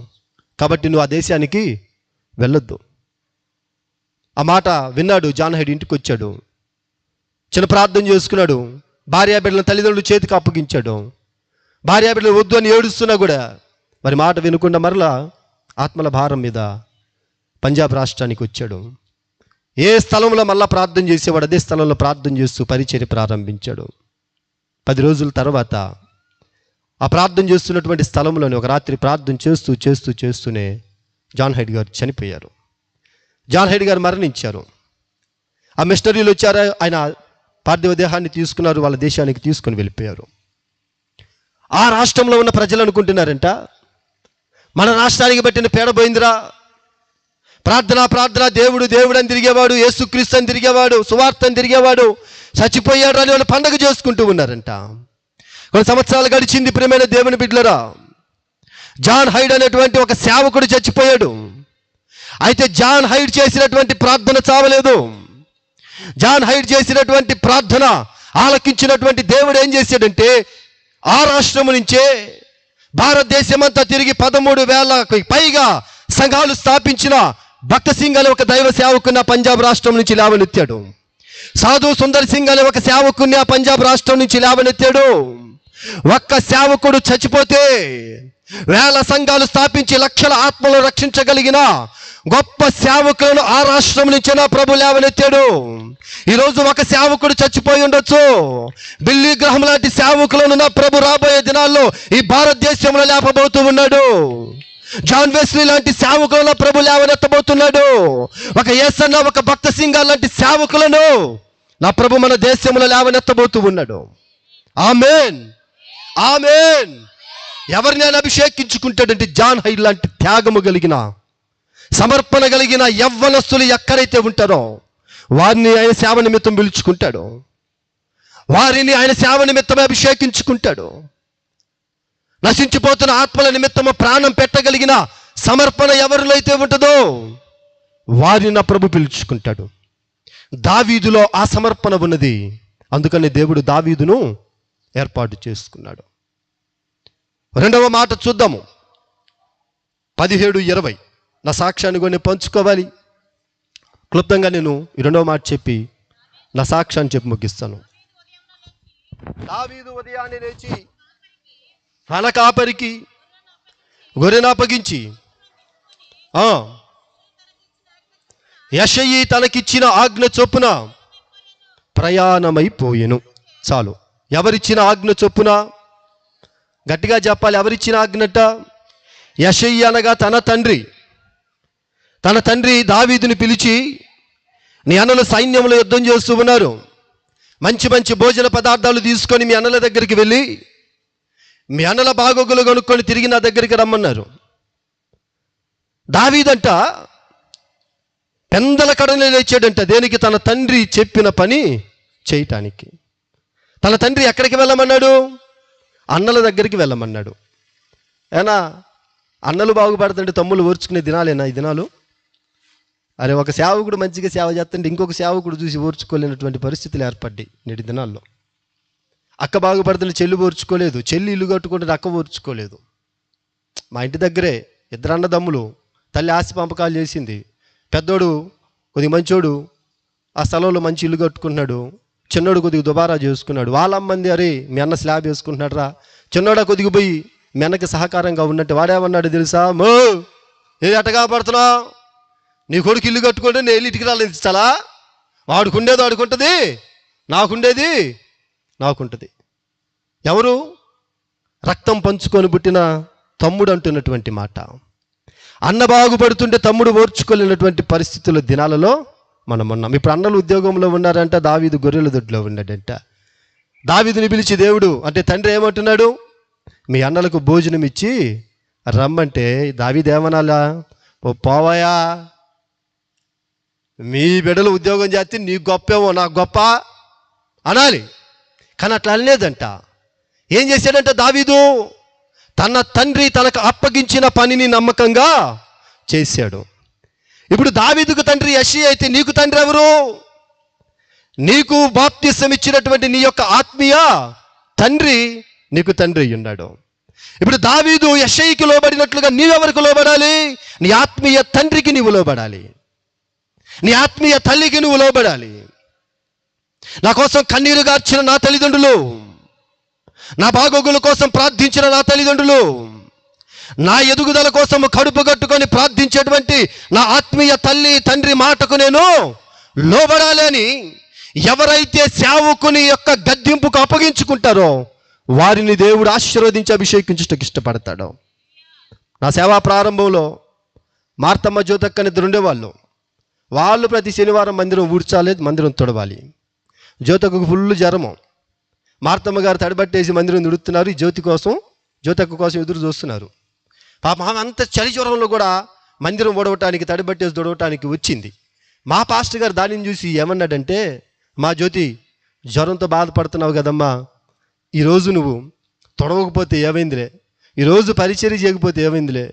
కాబట్టి నువ్వు ఆ దేశానికి వెళ్ళొద్దు. ఆ మాట విన్నాడు జాన్ హైడ్. ఇంటికి వచ్చాడు, చిన్న ప్రార్థన చేసుకున్నాడు. భార్యాబిడ్డలను తల్లిదండ్రులు చేతికి అప్పగించాడు. భార్యాబిడ్డలు వద్దు అని ఏడుస్తున్నా కూడా మరి మాట వినకుండా మరలా ఆత్మల భారం మీద పంజాబ్ రాష్ట్రానికి వచ్చాడు. ఏ స్థలంలో మళ్ళా ప్రార్థన చేసేవాడు అదే స్థలంలో ప్రార్థన చేస్తూ పరిచర్య ప్రారంభించాడు. 10 రోజుల తర్వాత ఆ ప్రార్థన చేస్తున్నటువంటి స్థలంలోనే ఒక రాత్రి ప్రార్థన చేస్తూనే జాన్ హైడ్ గారు చనిపోయారు. జాన్ హైడ్ గారు మరణించారు. ఆ మిషనరీలు వచ్చారు, ఆయన పార్థివ దేహాన్ని తీసుకున్నారు, వాళ్ళ దేశానికి తీసుకొని వెళ్ళిపోయారు. ఆ రాష్ట్రంలో ఉన్న ప్రజలు అనుకుంటున్నారంట, మన రాష్ట్రానికి పెట్టిన పేడ పోయిందిరా. ప్రార్థన దేవుడు దేవుడు అని తిరిగేవాడు, యేసుక్రీస్తు అని తిరిగేవాడు, సువార్త అని తిరిగేవాడు చచ్చిపోయాడు అని వాళ్ళు పండగ చేసుకుంటూ ఉన్నారంట. కొన్ని సంవత్సరాలు గడిచింది ప్రియమైన దేవుని బిడ్డలరా. జాన్ హైడ్ అనేటువంటి ఒక సేవకుడు చచ్చిపోయాడు. అయితే జాన్ హైడ్ చేసినటువంటి ప్రార్థన చావలేదు. జాన్ హైడ్ చేసినటువంటి ప్రార్థన ఆలకించినటువంటి దేవుడు ఏం చేశాడంటే, ఆ రాష్ట్రము నుంచే భారతదేశమంతా తిరిగి 13,000కి పైగా సంఘాలు స్థాపించిన భక్త సింగ్ అనే ఒక దైవ సేవకుని పంజాబ్ రాష్ట్రం నుంచి లేవనెత్తాడు. సాధు సుందర్ సింగ్ అనే ఒక సేవకుని ఆ పంజాబ్ రాష్ట్రం నుంచి లేవనెత్తాడు. ఒక్క సేవకుడు చచ్చిపోతే 1000 సంఘాలు స్థాపించి లక్షల ఆత్మలను రక్షించగలిగిన గొప్ప సేవకులను ఆ రాష్ట్రం నుంచి నా ప్రభు లేవనెత్తాడు. ఈరోజు ఒక సేవకుడు చచ్చిపోయి ఉండొచ్చు, బిల్లీ గ్రహం లాంటి సేవకులను నా ప్రభు రాబోయే దినాల్లో ఈ భారతదేశంలో లేపబోతూ ఉన్నాడు. జాన్ వెస్లీ లాంటి సేవకులను ప్రభు లేవనెత్తబోతున్నాడు. ఒక యేసన్న, ఒక భక్త సింగార్ లాంటి సేవకులను నా ప్రభు మన దేశంలో లేవనెత్తబోతూ ఉన్నాడు. ఆమేన్, ఆమేన్. ఎవరిని ఆయన అభిషేకించుకుంటాడంటే జాన్ హైడ్ లాంటి త్యాగము కలిగిన, సమర్పణ కలిగిన యవ్వనస్తులు ఎక్కడైతే ఉంటారో వారిని ఆయన సేవ నిమిత్తం పిలుచుకుంటాడు, వారిని ఆయన సేవ నిమిత్తమే అభిషేకించుకుంటాడు. నశించిపోతున్న ఆత్మల నిమిత్తము ప్రాణం పెట్టగలిగిన సమర్పణ ఎవరిలో అయితే ఉంటుందో వారిని నా ప్రభు పిలుచుకుంటాడు. దావీదులో ఆ సమర్పణ ఉన్నది. అందుకని దేవుడు దావీదును ఏర్పాటు చేసుకున్నాడు. రెండవ మాట చూద్దాము, 17:20. నా సాక్ష్యాన్ని కొన్ని పంచుకోవాలి. క్లుప్తంగా నేను ఈ రెండవ మాట చెప్పి నా సాక్ష్యాన్ని చెప్పి ముగిస్తాను. దావీదు ఉదయాన్నే లేచి తన కాపరికి గొర్రెను అప్పగించి యెషయి తనకిచ్చిన ఆజ్ఞ చొప్పున ప్రయాణమైపోయెను. చాలు. ఎవరిచ్చిన ఆజ్ఞ చొప్పున? గట్టిగా చెప్పాలి. ఎవరిచ్చిన ఆజ్ఞట? యెషయి అనగా తన తండ్రి దావీదుని పిలిచి, నీ అన్నలు సైన్యంలో యుద్ధం చేస్తూ ఉన్నారు, మంచి మంచి భోజన పదార్థాలు తీసుకొని మీ అన్నల దగ్గరికి వెళ్ళి మీ అన్నల బాగోగులు కొనుక్కొని తిరిగి నా దగ్గరికి రమ్మన్నారు. దావీదంట పెందల కడనే లేచాడంట. దేనికి? తన తండ్రి చెప్పిన పని చేయటానికి. తన తండ్రి ఎక్కడికి వెళ్ళమన్నాడు? అన్నల దగ్గరికి వెళ్ళమన్నాడు. ఏనా అన్నలు బాగుపడుతుంటే తమ్ముళ్ళు ఓర్చుకునే దినాలేనా ఈ దినాలు? అరే, ఒక సేవకుడు మంచిగా సేవ చేస్తుంటే ఇంకొక సేవకుడు చూసి ఓర్చుకోలేనటువంటి పరిస్థితులు ఏర్పడ్డాయి నేటి దినాల్లో. అక్క బాగుపడుతుంటే చెల్లి ఓర్చుకోలేదు, చెల్లి ఇల్లు కట్టుకుంటే అక్క ఓర్చుకోలేదు. మా ఇంటి దగ్గరే 2 అన్నదమ్ములు, తల్లి ఆస్తి పంపకాలు చేసింది. పెద్దోడు కొద్దిగా మంచోడు, ఆ స్థలంలో మంచి ఇల్లు కట్టుకుంటున్నాడు. చిన్నోడు కొద్దిగా దుబారా చేసుకున్నాడు. వాళ్ళమ్మంది, అరే మీ అన్న స్లాబ్ వేసుకుంటున్నాడు రా. చిన్నోడా కొద్దిగా పోయి మీ అన్నకి సహకారంగా ఉన్నట్టు వాడేమన్నాడు తెలుసా? ఏది అట్టగా పడుతున్నావు? నీ కొడుకు ఇల్లు కట్టుకుంటే నేను వెళ్ళి ఇటుకి రాలేదు ఇస్తాలా? వాడుకుండేది వాడుకుంటుంది, నాకుండేది నాకుంటుంది. ఎవరు? రక్తం పంచుకొని పుట్టిన తమ్ముడు అంటున్నటువంటి మాట. అన్న బాగుపడుతుంటే తమ్ముడు ఓర్చుకోలేనటువంటి పరిస్థితుల దినాలలో మనం ఉన్నాం. ఇప్పుడు అన్నలు ఉద్యోగంలో ఉన్నారంట, దావీదు గొర్రెల దొడ్లో ఉన్నాడంట. దావీదుని పిలిచి దేవుడు అంటే తండ్రి ఏమంటున్నాడు? మీ అన్నలకు భోజనం ఇచ్చి రమ్మంటే దావీదు ఏమనాలా? పోవాయా, మీ బిడ్డలు ఉద్యోగం చేస్తే నీకు గొప్పేమో నాకు గొప్ప అనాలి. కానీ అట్లా అనలేదంట. ఏం చేశాడంట దావీదు? తన తండ్రి తనకు అప్పగించిన పనిని నమ్మకంగా చేశాడు. ఇప్పుడు దావీదుకు తండ్రి యెషయి అయితే నీకు తండ్రి ఎవరు? నీకు బాప్తిసం ఇచ్చినటువంటి నీ యొక్క ఆత్మీయ తండ్రి నీకు తండ్రి ఉన్నాడు. ఇప్పుడు దావీదు యెషయికి లోబడినట్లుగా నీవెవరికి లోబడాలి? నీ ఆత్మీయ తండ్రికి నీవు లోబడాలి, నీ ఆత్మీయ తల్లికి నువ్వు లోబడాలి. నా కోసం కన్నీరు గార్చిన నా తల్లిదండ్రులు, నా బాగోగుల కోసం ప్రార్థించిన నా తల్లిదండ్రులు, నా ఎదుగుదల కోసం కడుపు కట్టుకొని ప్రార్థించేటువంటి నా ఆత్మీయ తల్లి తండ్రి మాటకు నేను లోబడాలి అని ఎవరైతే సేవకుని యొక్క గద్దింపుకు అప్పగించుకుంటారో వారిని దేవుడు ఆశీర్వదించి అభిషేకించుటకు ఇష్టపడతాడు. నా సేవా ప్రారంభంలో మార్తమ్మ జ్యోతక్క ఇద్దరు ఉండేవాళ్ళు. వాళ్ళు ప్రతి శనివారం మందిరం ఊడ్చాలి, మందిరం తొడవాలి. జ్యోతకు ఫుల్ జ్వరము. మార్తమ్మ గారు తడబట్టేసి మందిరం తుడుతున్నారు. ఈ జ్యోతక్క కోసం ఎదురు చూస్తున్నారు. పాపం ఆమె అంత చలి జ్వరంలో కూడా మందిరం ఊడవటానికి తడబట్టేసి తుడవటానికి వచ్చింది. మా పాస్టర్ గారు దానిని చూసి ఏమన్నాడంటే, మా జ్యోతి జ్వరంతో బాధపడుతున్నావు కదమ్మా, ఈరోజు నువ్వు తొడవకపోతే ఏమైందిలే, ఈరోజు పరిచర్య చేయకపోతే ఏమైందిలే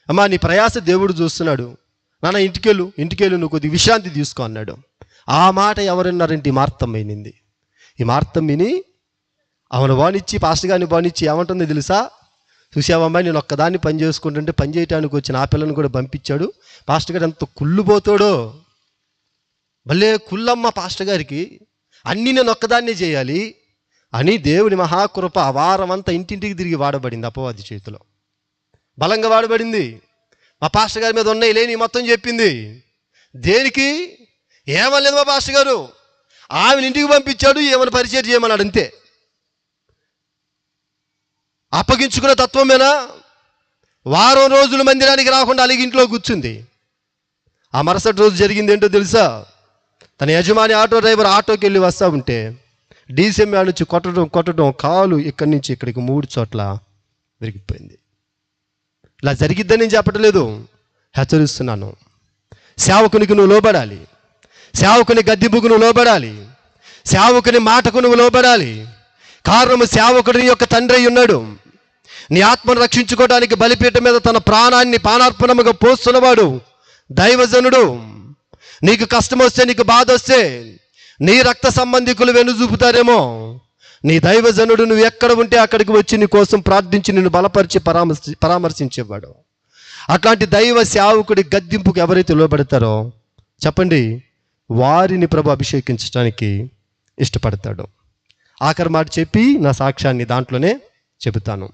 అమ్మా, నీ ప్రయాస దేవుడు చూస్తున్నాడు, నాన్న ఇంటికెళ్ళు నువ్వు కొద్దిగా విశ్రాంతి తీసుకో అన్నాడు. ఆ మాట ఎవరన్నారంటే ఈ మార్తమ్మ వినింది. ఈ మార్తమ్మిని ఆమెను బానిచ్చి పాస్టర్ గారిని బానిచ్చి ఏమంటుందో తెలుసా? చూసావమ్మా, నేను ఒక్కదాన్ని పని చేసుకుంటుంటే పని చేయడానికి వచ్చిన ఆ పిల్లని కూడా పంపించాడు. పాస్టర్ గారు ఎంత కుళ్ళుపోతాడో, భలే కుళ్ళమ్మ పాస్టర్ గారికి, అన్నీ నేను ఒక్కదాన్నే చేయాలి అని దేవుని మహాకృప వారం అంతా ఇంటింటికి తిరిగి వాడబడింది. అపవాది చేతిలో బలంగా వాడబడింది. మా పాస్టర్ గారి మీద ఉన్నాయి లేని మొత్తం చెప్పింది. దేనికి? ఏమలేదు మా పాస్టర్ గారు, ఆమెను ఇంటికి పంపించాడు, ఏమైనా పరిచయం చేయమన్నాడు అంతే. అప్పగించుకునే తత్వమేనా? వారం రోజులు మందిరానికి రాకుండా అలాగే ఇంట్లో కూర్చుంది. ఆ మరుసటి రోజు జరిగింది ఏంటో తెలుసా? తన యజమాని ఆటో డ్రైవర్ ఆటోకి వెళ్ళి వస్తూ ఉంటే డీసీఎం నుంచి కొట్టడం కాలు ఇక్కడి నుంచి ఇక్కడికి 3 చోట్ల విరిగిపోయింది. ఇలా జరిగిద్దని నేను చెప్పట్లేదు, హెచ్చరిస్తున్నాను. సేవకునికి నువ్వు లోబడాలి, సేవకుని గద్దింపుకు నువ్వు లోబడాలి, సేవకుని మాటకు నువ్వు లోబడాలి. కారణము సేవకుడి యొక్క తండ్రి ఉన్నాడు. నీ ఆత్మను రక్షించుకోవడానికి బలిపీఠం మీద తన ప్రాణాన్ని పానార్పణముగా పోస్తున్నవాడు దైవజనుడు. నీకు కష్టం వస్తే, నీకు బాధ వస్తే నీ రక్త సంబంధికులు వెనుజూపుతారేమో, నీ దైవజనుడు నువ్వు ఎక్కడ ఉంటే అక్కడికి వచ్చి నీ కోసం ప్రార్థించి నిన్ను బలపరిచి పరామర్శించేవాడు. అట్లాంటి దైవ సేవకుడి గద్దింపుకు ఎవరైతే లోబడతారో చెప్పండి, వారిని ప్రభు అభిషేకించడానికి ఇష్టపడతాడు. ఆఖరి మాట చెప్పి నా సాక్ష్యాన్ని దాంట్లోనే చెబుతాను.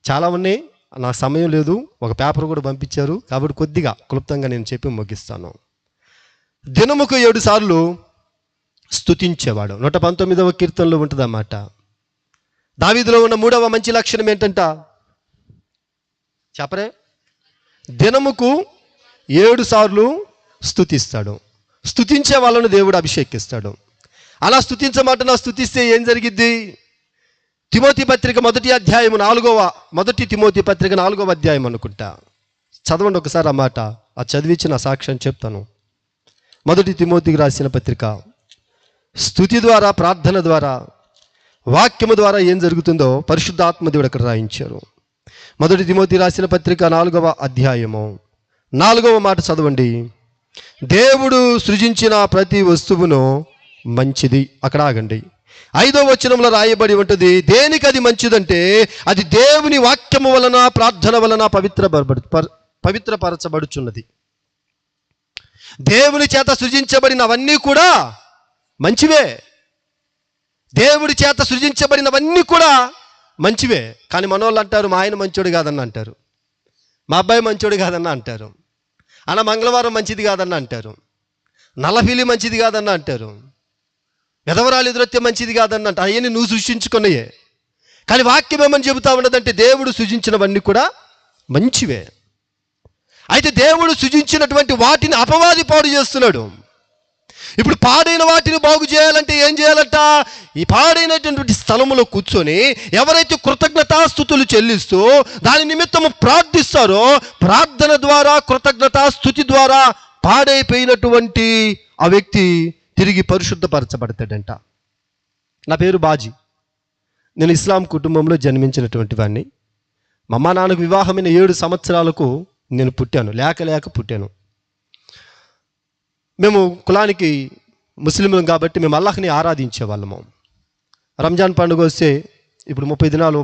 చాలా ఉన్నాయి, నాకు సమయం లేదు, ఒక పేపర్ కూడా పంపించారు, కాబట్టి కొద్దిగా క్లుప్తంగా నేను చెప్పి ముగిస్తాను. దినముకు 7 సార్లు స్తుతించేవాడు. 119వ కీర్తనలో ఉంటుంది అన్నమాట. దావీదులో ఉన్న 3వ మంచి లక్షణం ఏంటంట చెప్పరే? దినముకు 7 సార్లు స్తుతిస్తాడు. స్తుతించే వాళ్ళను దేవుడు అభిషేకిస్తాడు. అలా స్తుతించమంటున్నా, స్తుతిస్తే ఏం జరిగిద్ది? తిమోతి పత్రిక 1వ అధ్యాయము 1 తిమోతి పత్రిక 4వ అధ్యాయం అనుకుంటా, చదవండి ఒకసారి ఆ మాట. ఆ చదివించిన సాక్ష్యం చెప్తాను. 1 తిమోతికి రాసిన పత్రిక. స్తుతి ద్వారా, ప్రార్థన ద్వారా, వాక్యము ద్వారా ఏం జరుగుతుందో పరిశుద్ధాత్మ దేవుడు అక్కడ రాయించారు. 1 తిమోతి రాసిన పత్రిక 4వ అధ్యాయము 4వ మాట చదవండి. దేవుడు సృజించిన ప్రతి వస్తువును మంచిది. అక్కడ ఆగండి. 5వ వచనంలో రాయబడి ఉంటుంది, దేనికి అది మంచిదంటే అది దేవుని వాక్యము వలన, ప్రార్థన వలన పవిత్రపరచబడుచున్నది. దేవుని చేత సృజించబడినవన్నీ కూడా మంచివే. దేవుడి చేత సృజించబడినవన్నీ కూడా మంచివే. కానీ మనోళ్ళు అంటారు, మా ఆయన మంచోడు కాదన్న అంటారు, మా అబ్బాయి మంచోడు కాదన్న అంటారు, అన్న మంగళవారం మంచిది కాదన్న అంటారు, నల్లపిల్లి మంచిది కాదన్న అంటారు, విధవరాలు ఎదురొత్తే మంచిది కాదన్న అంట. అవన్నీ నువ్వు సృష్టించుకున్నాయే. కానీ వాక్యం ఏమని చెబుతా ఉన్నదంటే దేవుడు సృజించినవన్నీ కూడా మంచివే. అయితే దేవుడు సృజించినటువంటి వాటిని అపవాది పాడు చేస్తున్నాడు. ఇప్పుడు పాడైన వాటిని బాగు చేయాలంటే ఏం చేయాలంట? ఈ పాడైనటువంటి స్థలంలో కూర్చొని ఎవరైతే కృతజ్ఞతాస్తుతులు చెల్లిస్తూ దాని నిమిత్తము ప్రార్థిస్తారో, ప్రార్థన ద్వారా, కృతజ్ఞతాస్తుతి ద్వారా పాడైపోయినటువంటి ఆ వ్యక్తి తిరిగి పరిశుద్ధపరచబడతాడంట. నా పేరు బాజీ. నేను ఇస్లాం కుటుంబంలో జన్మించినటువంటి వాడిని. మా అమ్మ నాన్నకు వివాహమైన 7 సంవత్సరాలకు నేను పుట్టాను. లేక పుట్టాను. మేము కులానికి ముస్లింలం కాబట్టి మేము అల్లాహ్ని ఆరాధించే వాళ్ళము. రంజాన్ పండుగ వస్తే ఇప్పుడు 30 దినాలు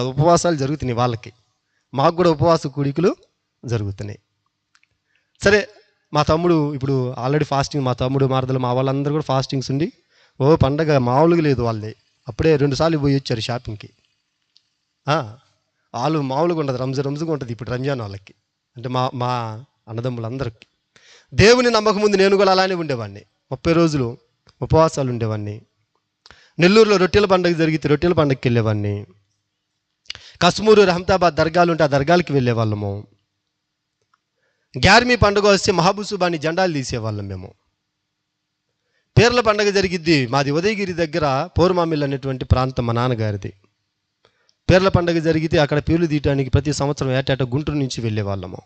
ఉపవాసాలు జరుగుతున్నాయి వాళ్ళకి. మాకు కూడా ఉపవాస కూడికలు జరుగుతున్నాయి. సరే, మా తమ్ముడు ఇప్పుడు ఆల్రెడీ ఫాస్టింగ్, మా తమ్ముడు మారదలు మా వాళ్ళందరూ కూడా ఫాస్టింగ్స్ ఉండి పండగ మామూలుగా లేదు వాళ్ళది. అప్పుడే 2 సార్లు పోయి వచ్చారు షాపింగ్కి. వాళ్ళు మామూలుగా ఉండదు, రంజుగా ఉంటుంది ఇప్పుడు రంజాన్ వాళ్ళకి. అంటే మా అన్నదమ్ములందరికీ దేవుని నమ్మకం ముందు నేను కూడా అలానే ఉండేవాడిని. 30 రోజులు ఉపవాసాలు ఉండేవాడిని. నెల్లూరులో రొట్టెల పండుగ జరిగితే రొట్టెల పండుగకి వెళ్ళేవాడిని. కశ్మూరు, రహమతాబాద్ దర్గాలు ఉంటే ఆ దర్గాలకి వెళ్ళేవాళ్ళము. గ్యార్మీ పండుగ వస్తే మహాబూసుబాని జెండాలు తీసేవాళ్ళం మేము. పేర్ల పండుగ జరిగిద్ది మాది ఉదయగిరి దగ్గర పోరుమామిల్ అనేటువంటి ప్రాంతం మా నాన్నగారిది. పేర్ల పండుగ జరిగితే అక్కడ పేర్లు తీయటానికి ప్రతి సంవత్సరం ఏటేటా గుంటూరు నుంచి వెళ్ళేవాళ్ళము.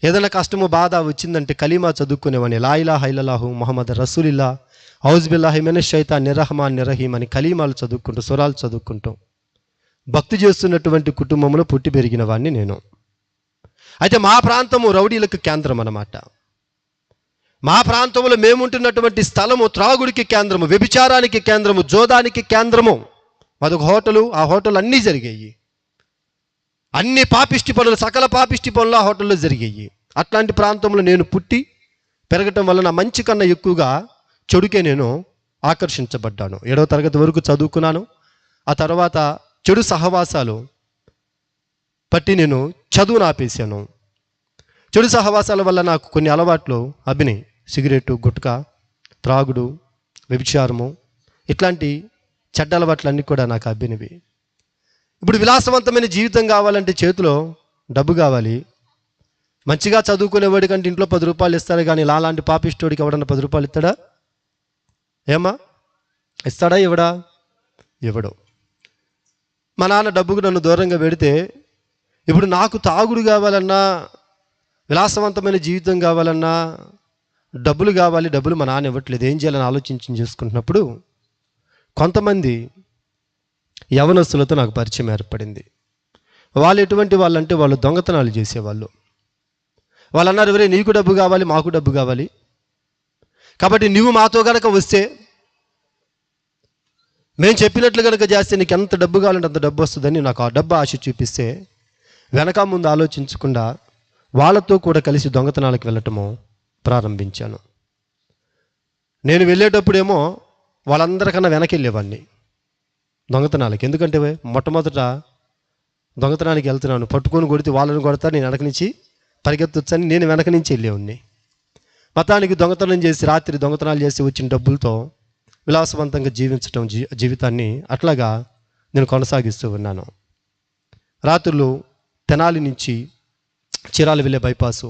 ఏదైనా కష్టము బాధ వచ్చిందంటే కలీమా చదువుకునేవాడిని. లా ఇలాహా ఇల్లల్లాహు ముహమ్మద్ రసూలిల్లా ఔజుబిల్లాహి మినష్ షైతాన్ నిర్రహమాన్ నిర్రహీం అని కలీమాలు చదువుకుంటూ, సురాలు చదువుకుంటూ భక్తి చేస్తున్నటువంటి కుటుంబంలో పుట్టి పెరిగిన వాడిని నేను. అయితే మా ప్రాంతము రౌడీలకు కేంద్రం అన్నమాట. మా ప్రాంతంలో మేముంటున్నటువంటి స్థలము త్రాగుడికి కేంద్రము, వ్యభిచారానికి కేంద్రము, జోదానికి కేంద్రము. అదొక హోటలు. ఆ హోటల్ అన్నీ జరిగాయి. అన్ని పాపిష్టి పనులు, సకల పాపిష్టి పనులు ఆ హోటల్లో జరిగాయి. అట్లాంటి ప్రాంతంలో నేను పుట్టి పెరగటం వల్ల నా మంచి కన్నా ఎక్కువగా చెడుకే నేను ఆకర్షించబడ్డాను. 7వ తరగతి వరకు చదువుకున్నాను. ఆ తర్వాత చెడు సహవాసాలు పట్టి నేను చదువును ఆపేశాను. చెడు సహవాసాల వల్ల నాకు కొన్ని అలవాట్లు అభినయ్. సిగరెట్టు, గుట్కా, త్రాగుడు, వ్యభిచారము, ఇట్లాంటి చెడ్డ అలవాట్లన్నీ కూడా నాకు అభినవి. ఇప్పుడు విలాసవంతమైన జీవితం కావాలంటే చేతిలో డబ్బు కావాలి. మంచిగా చదువుకునేవాడి కంటే ఇంట్లో 10 రూపాయలు ఇస్తారు, కానీ లాంటి పాపిస్టోడికి ఎవడన్నా 10 రూపాయలు ఇస్తాడా? ఏమా ఇస్తాడా? ఇవ్వడు. మా నాన్న డబ్బుకు నన్ను దూరంగా పెడితే ఇప్పుడు నాకు తాగుడు కావాలన్నా, విలాసవంతమైన జీవితం కావాలన్నా డబ్బులు కావాలి. డబ్బులు మా నాన్న ఇవ్వట్లేదు. ఏం చేయాలని చేసుకుంటున్నప్పుడు కొంతమంది యవనస్తులతో నాకు పరిచయం ఏర్పడింది. వాళ్ళు ఎటువంటి వాళ్ళంటే వాళ్ళు దొంగతనాలు చేసేవాళ్ళు. వాళ్ళు అన్నారు, ఎవరే నీకు డబ్బు కావాలి, మాకు డబ్బు కావాలి, కాబట్టి నువ్వు మాతో కనుక వస్తే, మేము చెప్పినట్లు కనుక చేస్తే నీకు ఎంత డబ్బు కావాలంటే అంత డబ్బు వస్తుందని నాకు ఆ డబ్బు ఆశ చూపిస్తే వెనక ముందు ఆలోచించకుండా వాళ్ళతో కూడా కలిసి దొంగతనాలకు వెళ్ళటము ప్రారంభించాను. నేను వెళ్ళేటప్పుడేమో వాళ్ళందరికన్నా వెనకెళ్ళేవాడిని. దొంగతనాలకి. ఎందుకంటే మొట్టమొదట దొంగతనానికి వెళ్తున్నాను, పట్టుకొని కొడితే వాళ్ళని కొడతా, నేను వెనక నుంచి పరిగెత్తొచ్చని నేను వెనక నుంచి వెళ్ళేవాడిని. మతానికి దొంగతనం చేసి రాత్రి దొంగతనాలు చేసి వచ్చిన డబ్బులతో విలాసవంతంగా జీవించడం జీవితాన్ని అట్లాగా నేను కొనసాగిస్తూ ఉన్నాను. రాత్రులు తెనాలి నుంచి చీరాల వెళ్ళే బైపాసు,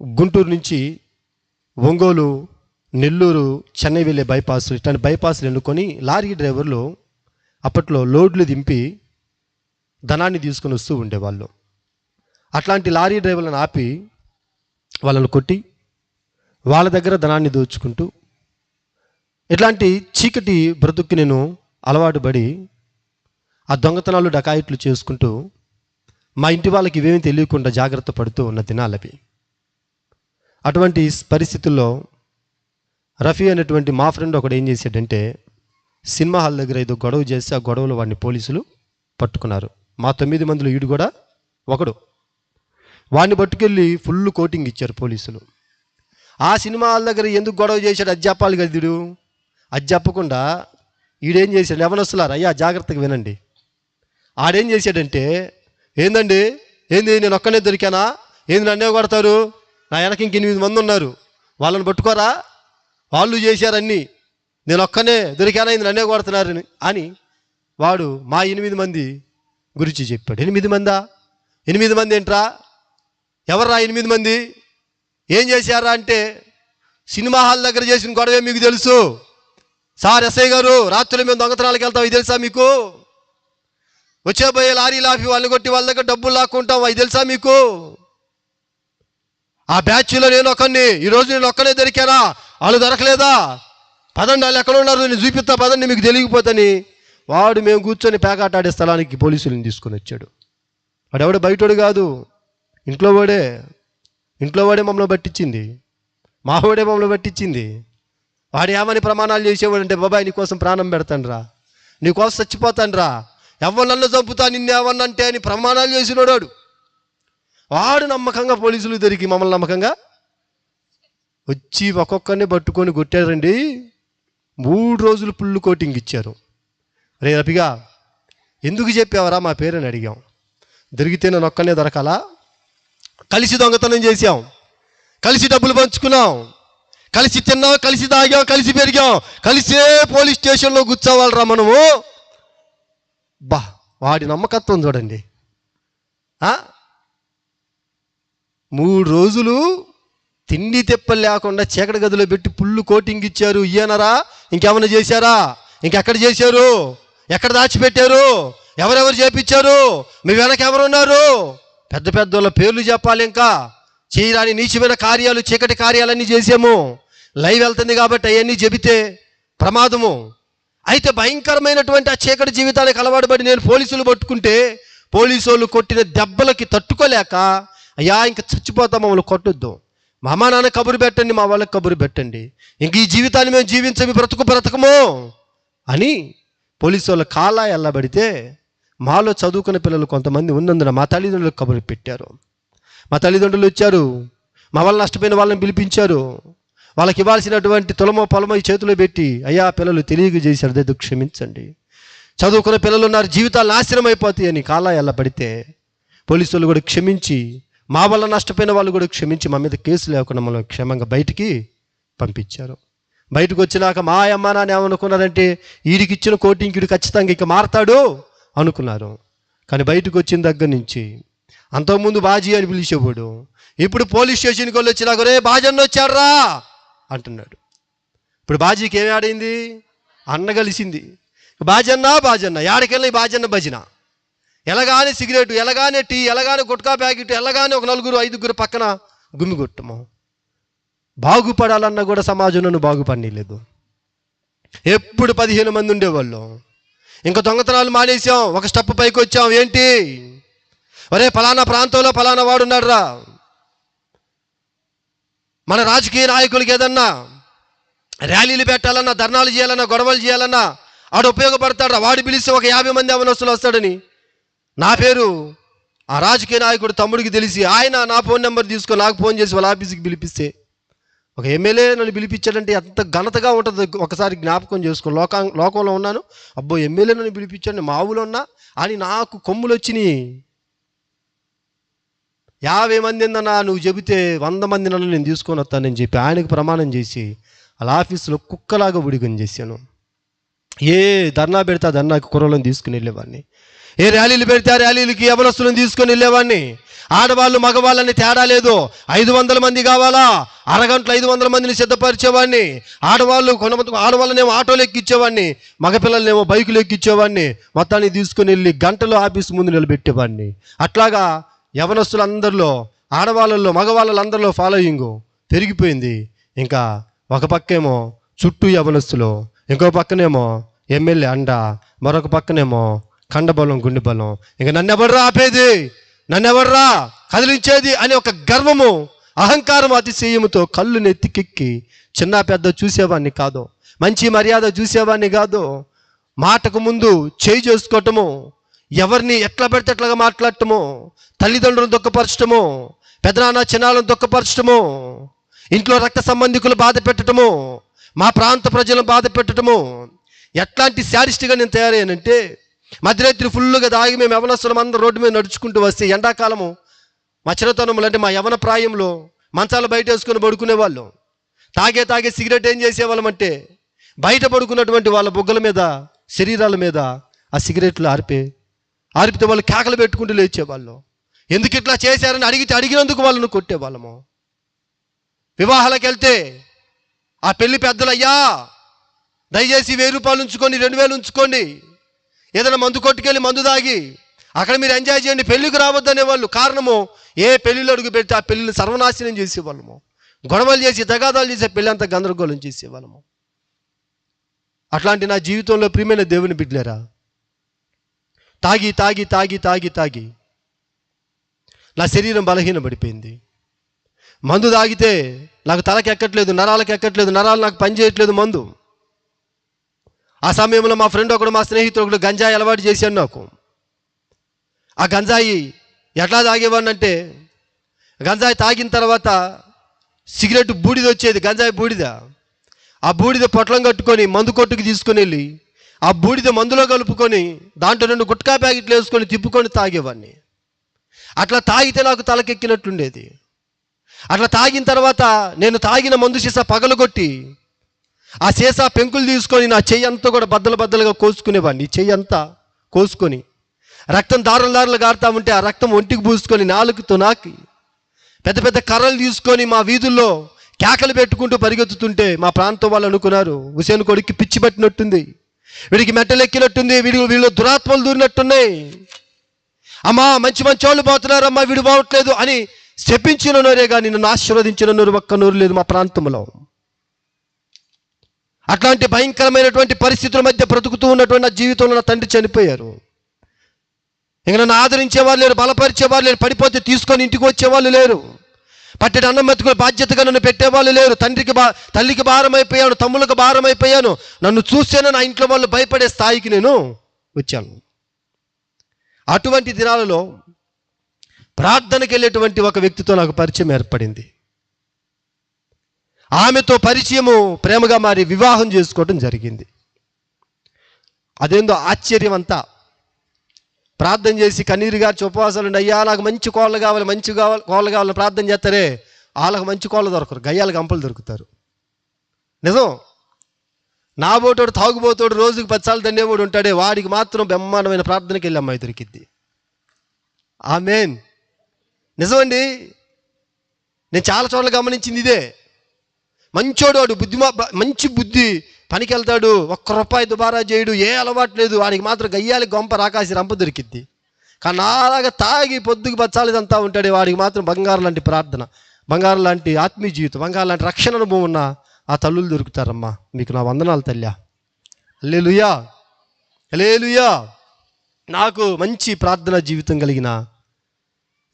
గుంటూరు నుంచి ఒంగోలు, నెల్లూరు, చెన్నై వెళ్ళే బైపాసు, ఇట్లాంటి బైపాసులు ఎన్నుకొని లారీ డ్రైవర్లు అప్పట్లో లోడ్లు దింపి ధనాన్ని తీసుకొని వస్తూ ఉండేవాళ్ళు. అట్లాంటి లారీ డ్రైవర్లను ఆపి వాళ్ళను కొట్టి వాళ్ళ దగ్గర ధనాన్ని దోచుకుంటూ ఇట్లాంటి చీకటి బ్రతుక్కి నేను అలవాటు పడి ఆ దొంగతనాలు డకాయిట్లు చేసుకుంటూ మా ఇంటి వాళ్ళకి ఇవేమీ తెలియకుండా జాగ్రత్త పడుతూ ఉన్న దినాలవి. అటువంటి పరిస్థితుల్లో రఫీ అనేటువంటి మా ఫ్రెండ్ ఒకడు ఏం చేశాడంటే, సినిమా హాల్ దగ్గర ఏదో గొడవ చేసి ఆ గొడవలో వాడిని పోలీసులు పట్టుకున్నారు. మా 9 మందిలో ఈడు కూడా ఒకడు. వాడిని పట్టుకెళ్ళి ఫుల్ కోటింగ్ ఇచ్చారు పోలీసులు. ఆ సినిమా హాల్ దగ్గర ఎందుకు గొడవ చేశాడు అది చెప్పాలి కదా వీడు. అది చెప్పకుండా ఈడేం చేశాడు, యవనస్తులారు అయ్యా జాగ్రత్తగా వినండి. ఆడేం చేశాడంటే, ఏందండి ఏంది నేను ఒక్కనే దొరికానా, ఏంది నన్నే కొడతారు, నా వెనక ఇంక 8 మంది ఉన్నారు, వాళ్ళని పట్టుకోరా, వాళ్ళు చేశారన్నీ, నేను ఒక్కనే దొరికానా, ఇది నన్నే కొడుతున్నారు అని వాడు మా 8 మంది గురించి చెప్పాడు. 8 మందా? 8 మంది ఏంట్రా, ఎవర్రా 8 మంది, ఏం చేశారా అంటే, సినిమా హాల్ దగ్గర చేసిన గొడవే మీకు తెలుసు సార్, ఎస్ఐ గారు రాత్రులు మేము దొంగతనాలకు వెళ్తాం, ఇది తెలుసా మీకు, వచ్చే పోయే లారీ లాపి వాళ్ళని కొట్టి వాళ్ళ దగ్గర డబ్బులు లాక్కుంటాం, అది తెలుసా మీకు, ఆ బ్యాచ్లో నేను ఒక్కడిని, ఈరోజు నేను ఒక్కనే దొరికానా, వాళ్ళు దొరకలేదా, పదండి వాళ్ళు ఎక్కడ ఉన్నారు నేను చూపిస్తా పదండి మీకు తెలియకపోతని వాడు మేము కూర్చొని పేకాట ఆడే స్థలానికి పోలీసులను తీసుకొని వచ్చాడు. వాడెవడ బయటోడు కాదు, ఇంట్లో వాడే మమ్మల్ని పట్టించింది, మావాడే మమ్మల్ని పట్టించింది. వాడు ఏమని ప్రమాణాలు చేసేవాడంటే, బాబాయ్ నీకోసం ప్రాణం పెడతానురా, నీకోసం చచ్చిపోతానురా, ఎవరినన్నా చంపుతా నిన్నేమన్నంటే అని ప్రమాణాలు చేసినోడాడు. వాడు నమ్మకంగా పోలీసులు దొరికి మమ్మల్ని నమ్మకంగా వచ్చి ఒక్కొక్కరిని పట్టుకొని కొట్టారండి. 3 రోజులు ఫుల్ కోటింగ్ ఇచ్చారు. రే రఫీగా ఎందుకు చెప్పావరా మా పేరుని అడిగాం. దొరికితే నేను ఒక్కనే దొరకాలా, కలిసి దొంగతనం చేసాం, కలిసి డబ్బులు పంచుకున్నాం, కలిసి తిన్నాం, కలిసి తాగాం, కలిసి పెరిగాం, కలిసే పోలీస్ స్టేషన్లో కూర్చోవాలరా మనము. బా వాడి నమ్మకత్వం చూడండి. 3 రోజులు తిండి తెప్పలు లేకుండా చీకటి గదిలో పెట్టి పుల్లు కోటింగ్ ఇచ్చారు. ఇయ్యనరా ఇంకేమైనా చేశారా, ఇంకెక్కడ చేశారు, ఎక్కడ దాచిపెట్టారు, ఎవరెవరు చేపించారు, మీ వెనక ఎవరున్నారు, పెద్ద పెద్దోళ్ళ పేర్లు చెప్పాలి, ఇంకా చేయరాని నీచమైన కార్యాలు చీకటి కార్యాలన్నీ చేసాము. లైవ్ వెళ్తుంది కాబట్టి అవన్నీ చెబితే ప్రమాదము. అయితే భయంకరమైనటువంటి ఆ చీకటి జీవితానికి అలవాటు పడి నేను పోలీసులు పట్టుకుంటే పోలీసు వాళ్ళు కొట్టిన దెబ్బలకి తట్టుకోలేక, అయ్యా ఇంక చచ్చిపోతాం, మమ్మల్ని కొట్టొద్దు, మా అమ్మా నాన్న కబురు పెట్టండి, మా వాళ్ళకి కబురు పెట్టండి, ఇంక ఈ జీవితాన్ని మేము జీవించమి బ్రతకము అని పోలీసు వాళ్ళ కాలా ఎల్లబడితే, మాలో చదువుకున్న పిల్లలు కొంతమంది ఉన్నందున మా తల్లిదండ్రులకు కబురు పెట్టారు. మా తల్లిదండ్రులు వచ్చారు, మా వల్ల నష్టపోయిన వాళ్ళని పిలిపించారు, వాళ్ళకి ఇవ్వాల్సినటువంటి తులమో పొలమో ఈ చేతిలో పెట్టి, అయ్యా పిల్లలు తెలియక చేశారు దయతో క్షమించండి, చదువుకున్న పిల్లలు ఉన్నారు, జీవితాలు నాశనం అయిపోతాయి అని కాలా ఎల్లబడితే పోలీసు వాళ్ళు కూడా క్షమించి, మా వల్ల నష్టపోయిన వాళ్ళు కూడా క్షమించి మా మీద కేసు లేకుండా మనం క్షేమంగా బయటికి పంపించారు. బయటకు వచ్చినాక మా అమ్మ నాన్న ఏమనుకున్నారంటే, వీడికి ఇచ్చిన కోటింగ్ వీడు ఖచ్చితంగా ఇక మారతాడు అనుకున్నారు. కానీ బయటకు వచ్చిన దగ్గర నుంచి అంతకుముందు బాజీ అని పిలిచేవాడు, ఇప్పుడు పోలీస్ స్టేషన్కి వాళ్ళు వచ్చినాక రే బాజన్న వచ్చాడ్రా అంటున్నాడు. ఇప్పుడు బాజీకి ఏమి ఆడైంది, అన్న కలిసింది. బాజన్న ఏడకెళ్ళి బాజన్న భజన, ఎలాగానే సిగరెట్, ఎలాగానే టీ, ఎలాగానే గుట్కా ప్యాకెట్, ఎలాగానే ఒక 4-5 పక్కన గుమ్మి కొట్టము. బాగుపడాలన్నా కూడా సమాజం నన్ను బాగుపడలేదు. ఎప్పుడు 15 మంది ఉండేవాళ్ళు, ఇంకా దొంగతనాలు మానేసాం, ఒక స్టెప్ పైకి వచ్చాం. ఏంటి, ఒరే ఫలానా ప్రాంతంలో ఫలానా వాడు ఉన్నాడు రా, మన రాజకీయ నాయకులకి ఏదన్నా ర్యాలీలు పెట్టాలన్నా, ధర్నాలు చేయాలన్నా, గొడవలు చేయాలన్నా ఆడు ఉపయోగపడతాడు, వాడు పిలిస్తే ఒక 50 మంది అవనస్తులు వస్తాడని నా పేరు ఆ రాజకీయ నాయకుడు తమ్ముడికి తెలిసి ఆయన నా ఫోన్ నెంబర్ తీసుకొని నాకు ఫోన్ చేసి వాళ్ళ ఆఫీస్కి పిలిపిస్తే ఒక ఎమ్మెల్యే నన్ను పిలిపించాడంటే ఎంత ఘనతగా ఉంటుంది ఒకసారి జ్ఞాపకం చేసుకో. లోకంలో ఉన్నాను, అబ్బో ఎమ్మెల్యే నన్ను పిలిపించాడు, మా ఊళ్ళో ఉన్నా అని నాకు కొమ్ములు వచ్చినాయి. 50 మంది ఏందన్నా నువ్వు చెబితే 100 మంది నన్ను నేను తీసుకొని వస్తానని చెప్పి ఆయనకు ప్రమాణం చేసి వాళ్ళ ఆఫీసులో కుక్కలాగా ఉడిగని చేశాను. ఏ ధర్నా పెడితే ఆ ధర్నాకి కుర్రలను తీసుకుని వెళ్ళేవాడిని, ఏ ర్యాలీలు పెడితే ఆ ర్యాలీలకి యవనస్తులను తీసుకొని వెళ్ళేవాడిని. ఆడవాళ్ళు మగవాళ్ళని తేడా లేదు. 500 మంది కావాలా, అరగంటలో 500 మందిని సిద్ధపరిచేవాడిని. ఆడవాళ్ళనేమో ఆటోలు ఎక్కించేవాడిని, మగపిల్లలనేమో బైకులు ఎక్కించేవాడిని. మొత్తాన్ని తీసుకుని వెళ్ళి గంటలో ఆఫీస్ ముందు నిలబెట్టేవాడిని. అట్లాగా యవనస్తులందరిలో, ఆడవాళ్ళల్లో, మగవాళ్ళందరిలో ఫాలోయింగ్ పెరిగిపోయింది. ఇంకా ఒక పక్కేమో చుట్టూ యవనస్తులు, ఇంకో పక్కనేమో ఎమ్మెల్యే అండ, మరొక పక్కనేమో కండబలం గుండె బలం. ఇంకా నన్నెవర్రా ఆపేది, నన్నెవర్రా కదిలించేది అని ఒక గర్వము, అహంకారం, అతిశయముతో కళ్ళు నెత్తికెక్కి చిన్న పెద్ద చూసేవాడిని కాదు, మంచి మర్యాద చూసేవాడిని కాదు. మాటకు ముందు చేయి చేసుకోవటము, ఎవరిని ఎట్లా పెడితే ఎట్లాగా మాట్లాడటము, తల్లిదండ్రులను దుఃఖపరచటము, పెదనాన్న చిన్నాలను దుఃఖపరచటము, ఇంట్లో రక్త సంబంధికులు బాధ పెట్టడము, మా ప్రాంత ప్రజలను బాధ పెట్టడము. ఎట్లాంటి శాడిస్ట్గా నేను తయారయ్యానంటే, మధ్యరాత్రి ఫుల్గా దాగి మేము యవనస్తులం అందరూ రోడ్డు మీద నడుచుకుంటూ వస్తే, ఎండాకాలము మా చిన్నతనములు అంటే మా యవన ప్రాయంలో మంచాలు బయట వేసుకొని పడుకునే వాళ్ళు. తాగే సిగరెట్ ఏం చేసేవాళ్ళం అంటే, బయట పడుకున్నటువంటి వాళ్ళ బొగ్గల మీద, శరీరాల మీద ఆ సిగరెట్లు ఆరిపితే వాళ్ళు కేకలు పెట్టుకుంటూ లేచేవాళ్ళు. ఎందుకు ఇట్లా చేశారని అడిగినందుకు వాళ్ళను కొట్టేవాళ్ళము. వివాహాలకు వెళ్తే ఆ పెళ్లి పెద్దలయ్యా దయచేసి 1000 రూపాయలు ఉంచుకోండి, 2000 ఉంచుకోండి, ఏదైనా మందు కొట్టుకెళ్ళి మందు దాగి అక్కడ మీరు ఎంజాయ్ చేయండి, పెళ్లికి రావద్దనే వాళ్ళు. కారణము, ఏ పెళ్ళిళ్ళు అడుగు పెడితే ఆ పెళ్ళిని సర్వనాశనం చేసేవాళ్ళము, గొడవలు చేసి తగాదాలు చేసే పెళ్ళి అంతా గందరగోళం చేసేవాళ్ళము. అట్లాంటి నా జీవితంలో ప్రియమైన దేవుని బిడ్డలారా, తాగి తాగి తాగి తాగి తాగి నా శరీరం బలహీనపడిపోయింది. మందు తాగితే నాకు తలకి ఎక్కట్లేదు, నరాలకు ఎక్కట్లేదు, నరాలు నాకు పనిచేయట్లేదు మందు. ఆ సమయంలో మా ఫ్రెండ్ ఒకడు, మా స్నేహితుడు ఒకడు గంజాయి అలవాటు చేశాడు నాకు. ఆ గంజాయి ఎట్లా తాగేవాడిని అంటే, గంజాయి తాగిన తర్వాత సిగరెట్ బూడిద వచ్చేది, గంజాయి బూడిద. ఆ బూడిద పొట్లం కట్టుకొని మందు కొట్టుకు తీసుకొని వెళ్ళి ఆ బూడిద మందులో కలుపుకొని దాంట్లో 2 గుట్కా ప్యాకెట్లు వేసుకొని తిప్పుకొని తాగేవాడిని. అట్లా తాగితే నాకు తలకెక్కినట్లుండేది. అట్లా తాగిన తర్వాత నేను తాగిన మందు సీసా పగలగొట్టి ఆ సీసా పెంకులు తీసుకొని నా చెయ్యి అంతా కూడా బద్దలుగా కోసుకునేవాడిని. చెయ్యి అంతా కోసుకొని రక్తం దారులు గారుతా ఉంటే ఆ రక్తం ఒంటికి పూసుకొని నాలుగుతో నాకి పెద్ద పెద్ద కర్రలు తీసుకొని మా వీధుల్లో కేకలు పెట్టుకుంటూ పరిగెత్తుతుంటే మా ప్రాంతం వాళ్ళు అనుకున్నారు, హుసేన్ కొడుక్కి పిచ్చి పట్టినట్టుంది, వీడికి మెట్టలెక్కినట్టుంది, వీళ్ళు దురాత్మలు దూరినట్టున్నాయి, అమ్మా మంచి వాళ్ళు పోతున్నారు, అమ్మా వీడు పోవట్లేదు అని శపించిన నోరే కానీ నన్ను ఆశీర్వదించిన నోరు ఒక్క నోరు లేదు మా ప్రాంతంలో. అట్లాంటి భయంకరమైనటువంటి పరిస్థితుల మధ్య బ్రతుకుతూ ఉన్నటువంటి నా జీవితంలో నా తండ్రి చనిపోయారు. ఇంక నన్ను ఆదరించేవాళ్ళు లేరు, బలపరిచేవాళ్ళు లేరు, పడిపోతే తీసుకొని ఇంటికి వచ్చేవాళ్ళు లేరు, పట్టెడు అన్నం మెతుకుల బాధ్యతగా నన్ను పెట్టేవాళ్ళు లేరు. తల్లికి భారం అయిపోయాను, తమ్ముళ్ళకి భారం అయిపోయాను. నన్ను చూస్తేనే నా ఇంట్లో వాళ్ళు భయపడే స్థాయికి నేను వచ్చాను. అటువంటి దినాలలో ప్రార్థనకి వెళ్ళేటువంటి ఒక వ్యక్తితో నాకు పరిచయం ఏర్పడింది. ఆమెతో పరిచయము ప్రేమగా మారి వివాహం చేసుకోవడం జరిగింది. అదేందో ఆశ్చర్యం అంతా. ప్రార్థన చేసి కన్నీరు గారి ఉపవాసాలు ఉండి, అయ్యా నాకు మంచి కోళ్ళు కావాలి, కోళ్ళు కావాలని ప్రార్థన చేస్తారే, వాళ్ళకి మంచి కోళ్ళు దొరకరు, గయ్యాల గంపలు దొరుకుతారు. నిజం. నా బోటోడు తాగుబోతోడు రోజుకి 10 సార్లు దండేవాడు ఉంటాడే, వాడికి మాత్రం బ్రహ్మాండమైన ప్రార్థనకి వెళ్ళి అమ్మాయి దొరికిద్ది. ఆమేన్. నిజమండి. నేను చాలా చోట్ల గమనించింది ఇదే. మంచోడు వాడు, మంచి బుద్ధి, పనికి వెళ్తాడు, 1 రూపాయి దుబారా చేయడు, ఏ అలవాటు లేదు, వాడికి మాత్రం గయ్యాలి గొంప రాకాసి రంప దొరికిద్ది. కానీ నాలాగా తాగి పొద్దుకు 10 సార్లు ఇదంతా ఉంటాడు, వాడికి మాత్రం బంగారం లాంటి ప్రార్థన, బంగారం లాంటి ఆత్మీయ జీవితం, బంగారం లాంటి రక్షణ అనుభవం ఉన్న ఆ తల్లులు దొరుకుతారమ్మా. మీకు నా వందనాలు తల్లి. హల్లెలూయా, హల్లెలూయా. నాకు మంచి ప్రార్థనా జీవితం కలిగిన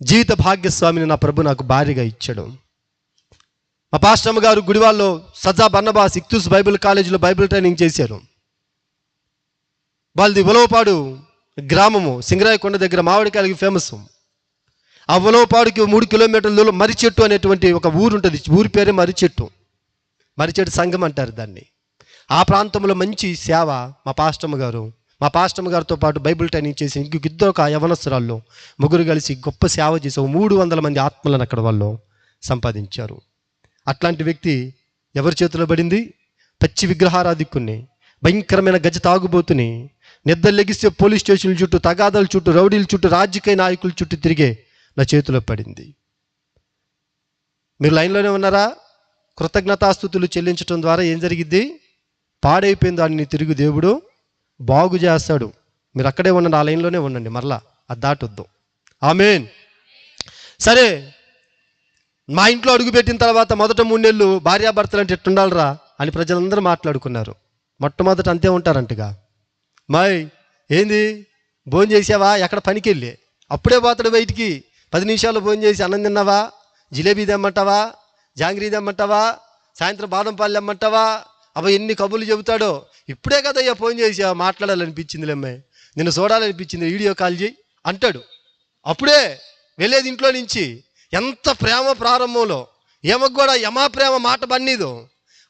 జీవిత భాగ్యస్వామిని నా ప్రభు నాకు భార్యగా ఇచ్చాడు. మా పాస్టమ్మ గారు గుడివాళ్ళలో సజ్జా బర్నబాస్ ఇక్తూస్ బైబిల్ కాలేజీలో బైబిల్ ట్రైనింగ్ చేశారు. వాళ్ళది ఉలవపాడు గ్రామము, సింగరాయకొండ దగ్గర మామిడికాయలకి ఫేమస్. ఆ ఉలవపాడుకి 3 కిలోమీటర్ల దూరం మర్రి చెట్టు అనేటువంటి ఒక ఊరు ఉంటుంది, ఊరి పేరే మర్రి చెట్టు. మరిచెడు సంఘం అంటారు దాన్ని. ఆ ప్రాంతంలో మంచి సేవ మా పాస్టమ్మ గారితో పాటు బైబిల్ ట్రైనింగ్ చేసి ఇద్దరు ఒక యవనస్తురాల్లో ముగ్గురు కలిసి గొప్ప సేవ చేసి 300 మంది ఆత్మలను అక్కడ వాళ్ళు సంపాదించారు. అట్లాంటి వ్యక్తి ఎవరి చేతిలో పడింది? పచ్చి విగ్రహారాధికుని, భయంకరమైన గజ తాగుబోతుని, నిద్ర లెగిస్తే పోలీస్ స్టేషన్ల చుట్టూ, తగాదాల చుట్టూ, రౌడీల చుట్టూ, రాజకీయ నాయకుల చుట్టూ తిరిగే నా చేతిలో పడింది. మీరు లైన్లోనే ఉన్నారా? కృతజ్ఞతాస్తుతులు చెల్లించడం ద్వారా ఏం జరిగిద్ది? పాడైపోయిన దాన్ని తిరిగి దేవుడు బాగు చేస్తాడు. మీరు అక్కడే ఉండండి, ఆ లైన్లోనే ఉండండి, మరలా అది దాటొద్దు. ఆమేన్. సరే, మా ఇంట్లో అడుగుపెట్టిన తర్వాత మొదట 3 నెలలు భార్యాభర్తలు అంటే ఎట్టుండాలరా అని ప్రజలందరూ మాట్లాడుకున్నారు. మొట్టమొదట అంతే ఉంటారంటగా. మాయ్ ఏంది భోజనం చేసావా? ఎక్కడ పనికి వెళ్ళి అప్పుడే పోతాడు బయటికి. 10 నిమిషాలు భోజనం చేసి అన్నం తిన్నావా? జిలేబీ తెమ్మంటావా? జాంగ్రీ తెమ్మంటావా? సాయంత్రం బాదం పాలు తెమ్మంటావా? అవి ఎన్ని కబుర్లు చెబుతాడో. ఇప్పుడే కదయ్యా ఫోన్ చేసావా? మాట్లాడాలనిపించింది అమ్మాయి, నిన్ను చూడాలనిపించింది, వీడియో కాల్ చేయి అంటాడు. అప్పుడే వెళ్ళేది ఇంట్లో నుంచి. ఎంత ప్రేమ ప్రారంభంలో, ఏమకు కూడా యమా ప్రేమ మాట బన్నీదు.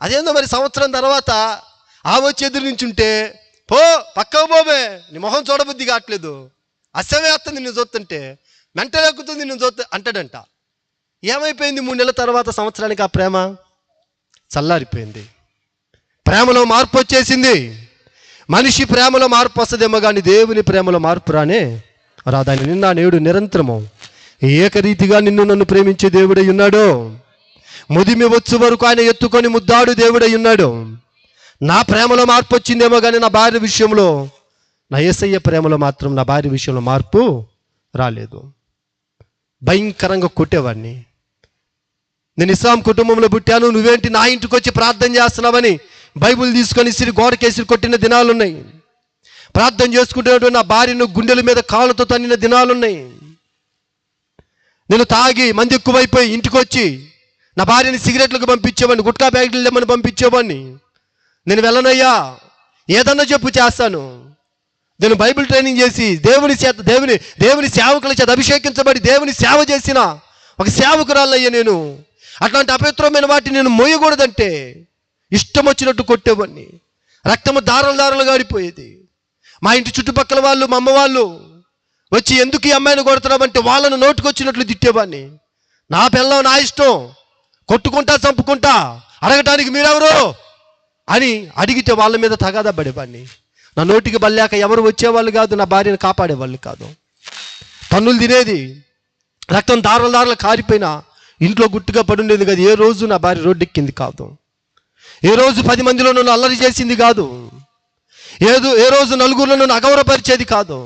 అదేందో మరి సంవత్సరం తర్వాత వచ్చి ఎదురు నుంచి ఉంటే పో పక్కకు పోమే, నీ మొహం చూడబుద్ధి కావట్లేదు, అసవేస్తుంది నిన్ను చూస్తుంటే, మెంటలెక్కుతుంది నిన్ను చూస్తే అంటాడంట. ఏమైపోయింది? 3 నెలల తర్వాత, సంవత్సరానికి ఆ ప్రేమ చల్లారిపోయింది. ప్రేమలో మార్పు వచ్చేసింది. మనిషి ప్రేమలో మార్పు వస్తుందేమో కానీ దేవుని ప్రేమలో మార్పు రాదాని. నిన్న నేడు నిరంతరము ఏకరీతిగా నిన్ను నన్ను ప్రేమించే దేవుడై ఉన్నాడు. ముదిమి వచ్చు వరకు ఆయన ఎత్తుకొని ముద్దాడు దేవుడై ఉన్నాడు. నా ప్రేమలో మార్పు వచ్చిందేమో కానీ నా భార్య విషయంలో, నా యేసయ్య ప్రేమలో మాత్రం నా భార్య విషయంలో మార్పు రాలేదు. భయంకరంగా కొట్టేవాడిని. నేను ఇస్లాం కుటుంబంలో పుట్టాను, నువ్వేంటి నా ఇంటికి వచ్చి ప్రార్థన చేస్తున్నావని బైబిల్ తీసుకొని గోడకేసి కొట్టిన దినాలున్నాయి. ప్రార్థన చేసుకుంటున్నటువంటి నా భార్యను గుండెల మీద కాళ్ళతో తన్నిన దినాలున్నాయి. నేను తాగి మంది ఎక్కువైపోయి ఇంటికి వచ్చి నా భార్యని సిగరెట్లకు పంపించేవాడిని, గుట్కా ప్యాకెట్లు లేమని పంపించేవాడిని. నేను వెళ్ళనయ్యా, ఏదన్నా చెప్పు చేస్తాను. నేను బైబిల్ ట్రైనింగ్ చేసి దేవుని సేవకుల చేత అభిషేకించబడి దేవుని సేవ చేసిన ఒక సేవకురాలయ్యా నేను. అట్లాంటి అపవిత్రమైన వాటిని నేను మోయకూడదంటే ఇష్టం వచ్చినట్టు కొట్టేవాడిని. రక్తము దారాలు గారిపోయేది. మా ఇంటి చుట్టుపక్కల వాళ్ళు, మా అమ్మ వాళ్ళు వచ్చి ఎందుకు ఈ అమ్మాయిని కొడుతున్నామంటే వాళ్ళను నోటుకొచ్చినట్లు తిట్టేవాడిని. నా పిల్లం నా ఇష్టం, కొట్టుకుంటా చంపుకుంటా, అడగటానికి మీరెవరు అని అడిగితే వాళ్ళ మీద తగాదా పడేవాడిని. నా నోటికి బల్లాక ఎవరు వచ్చేవాళ్ళు కాదు, నా భార్యను కాపాడేవాళ్ళు కాదు. పన్నులు తినేది, రక్తం దారాలు కారిపోయినా ఇంట్లో గుట్టుగా పడుండేది కాదు. ఏ రోజు నా భార్య రోడ్డెక్కింది కాదు. ఏ రోజు 10 మందిలో నన్ను అల్లరి చేసింది కాదు. ఏ రోజు నలుగురిలో నన్ను అగౌరవపరిచేది కాదు.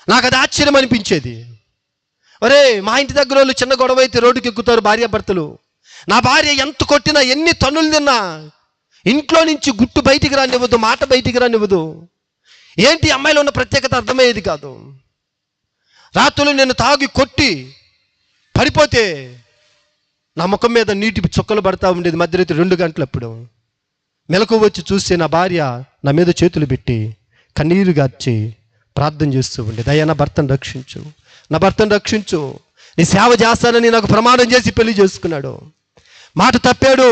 నాకు అది ఆశ్చర్యం అనిపించేది. ఒరే, మా ఇంటి దగ్గర వాళ్ళు చిన్న గొడవ అయితే రోడ్డుకి ఎక్కుతారు భార్యాభర్తలు. నా భార్య ఎంత కొట్టినా, ఎన్ని తన్నులు తిన్నా ఇంట్లో నుంచి గుట్టు బయటికి రానివ్వదు, మాట బయటికి రానివ్వదు. ఏంటి అమ్మాయిలో ఉన్న ప్రత్యేకత అర్థమయ్యేది కాదు. రాత్రులు నేను తాగి కొట్టి పడిపోతే నా ముఖం మీద నీటి చుక్కలు పడతా ఉండేది. మధ్యరాత్రి 2 గంటలప్పుడు మెలకు వచ్చి చూస్తే నా భార్య నా మీద చేతులు పెట్టి కన్నీరు గార్చి ప్రార్థన చేస్తూ ఉండేది. అయ్యా, నా భర్తను రక్షించు, నా భర్తను రక్షించు, నీ సేవ చేస్తానని నాకు ప్రమాణం చేసి పెళ్లి చేసుకున్నాడు. మాట తప్పాడు,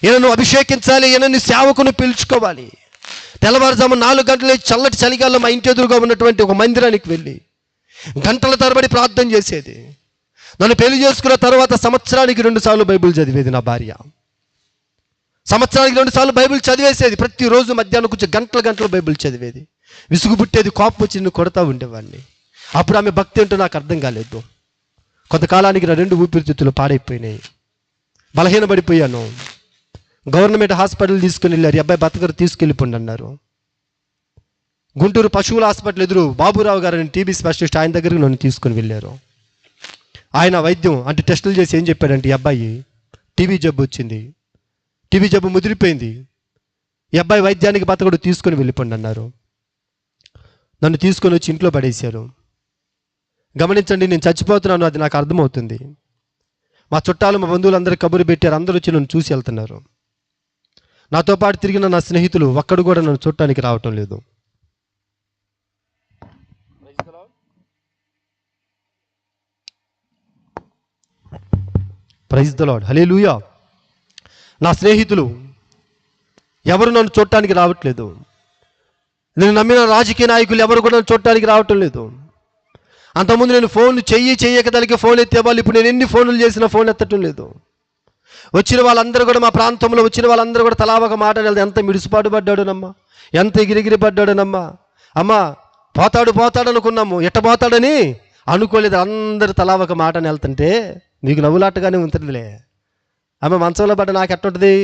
ఈయనను అభిషేకించాలి, ఈయనని సేవకును పిలుచుకోవాలి. తెల్లవారుజాము 4 గంటల చల్లటి చలిగాల్లో మా ఇంటి ఎదురుగా ఉన్నటువంటి ఒక మందిరానికి వెళ్ళి గంటల తరబడి ప్రార్థన చేసేది. నన్ను పెళ్లి చేసుకున్న తర్వాత సంవత్సరానికి 2 సార్లు బైబిల్ చదివేది నా భార్య. సంవత్సరానికి 2 సార్లు బైబిల్ చదివేసేది. ప్రతిరోజు మధ్యాహ్నం కొంచెం గంటలు బైబిల్ చదివేది. విసుగు పుట్టేది, కోపం వచ్చి నిన్ను కొడతా ఉండేవాడిని. అప్పుడు ఆమె భక్తి ఏంటో నాకు అర్థం కాలేదు. కొంతకాలానికి నా 2 ఊపిరితిత్తులు పాడైపోయినాయి, బలహీనపడిపోయాను. గవర్నమెంట్ హాస్పిటల్ తీసుకుని వెళ్ళారు. అబ్బాయి బతకరు, తీసుకెళ్ళిపోండి అన్నారు. గుంటూరు పశువుల హాస్పిటల్ ఎదురు బాబురావు గారు టీబీ స్పెషలిస్ట్, ఆయన దగ్గరికి నన్ను తీసుకుని వెళ్ళారు. ఆయన వైద్యం అంటే టెస్టులు చేసి ఏం చెప్పాడంటే, ఈ అబ్బాయి టీబీ జబ్బు వచ్చింది, టీబీ జబ్బు ముదిరిపోయింది, ఈ అబ్బాయి వైద్యానికి బతకడు, తీసుకొని వెళ్ళిపోండి అన్నారు. నన్ను తీసుకొని వచ్చి ఇంట్లో పడేశారు. గమనించండి, నేను చచ్చిపోతున్నాను, అది నాకు అర్థమవుతుంది. మా చుట్టాలు, మా బంధువులు అందరూ కబురు పెట్టారు. అందరూ వచ్చి నన్ను చూసి వెళ్తున్నారు. నాతో పాటు తిరిగిన నా స్నేహితులు ఒక్కడు కూడా నన్ను చూడటానికి రావటం లేదు. ప్రైజ్ ద లార్డ్, హల్లెలూయా. నా స్నేహితులు ఎవరు నన్ను చూడటానికి రావట్లేదు. నేను నమ్మిన రాజకీయ నాయకులు ఎవరు కూడా నన్ను చూడటానికి రావటం లేదు. అంతకుముందు నేను ఫోన్ చెయ్యక దానికి ఫోన్ ఎత్తేవాళ్ళు, ఇప్పుడు నేను ఎన్ని ఫోన్లు చేసినా ఫోన్ ఎత్తటం లేదు. వచ్చిన వాళ్ళందరూ కూడా, మా ప్రాంతంలో వచ్చిన వాళ్ళందరూ కూడా తలా ఒక మాట అనేది, ఎంత మిడిసిపాటు పడ్డాడునమ్మా, ఎంత ఎగిరిగిరి పడ్డాడునమ్మా, అమ్మా పోతాడు అనుకున్నాము, ఎట్ట పోతాడని అనుకోలేదు. అందరు తలా ఒక మాట అని వెళ్తుంటే మీకు నవ్వులాటగానే ఉంటుందిలే. అమ్మ మంచంలో పడ్డ నాకు ఎట్టుంటుంది,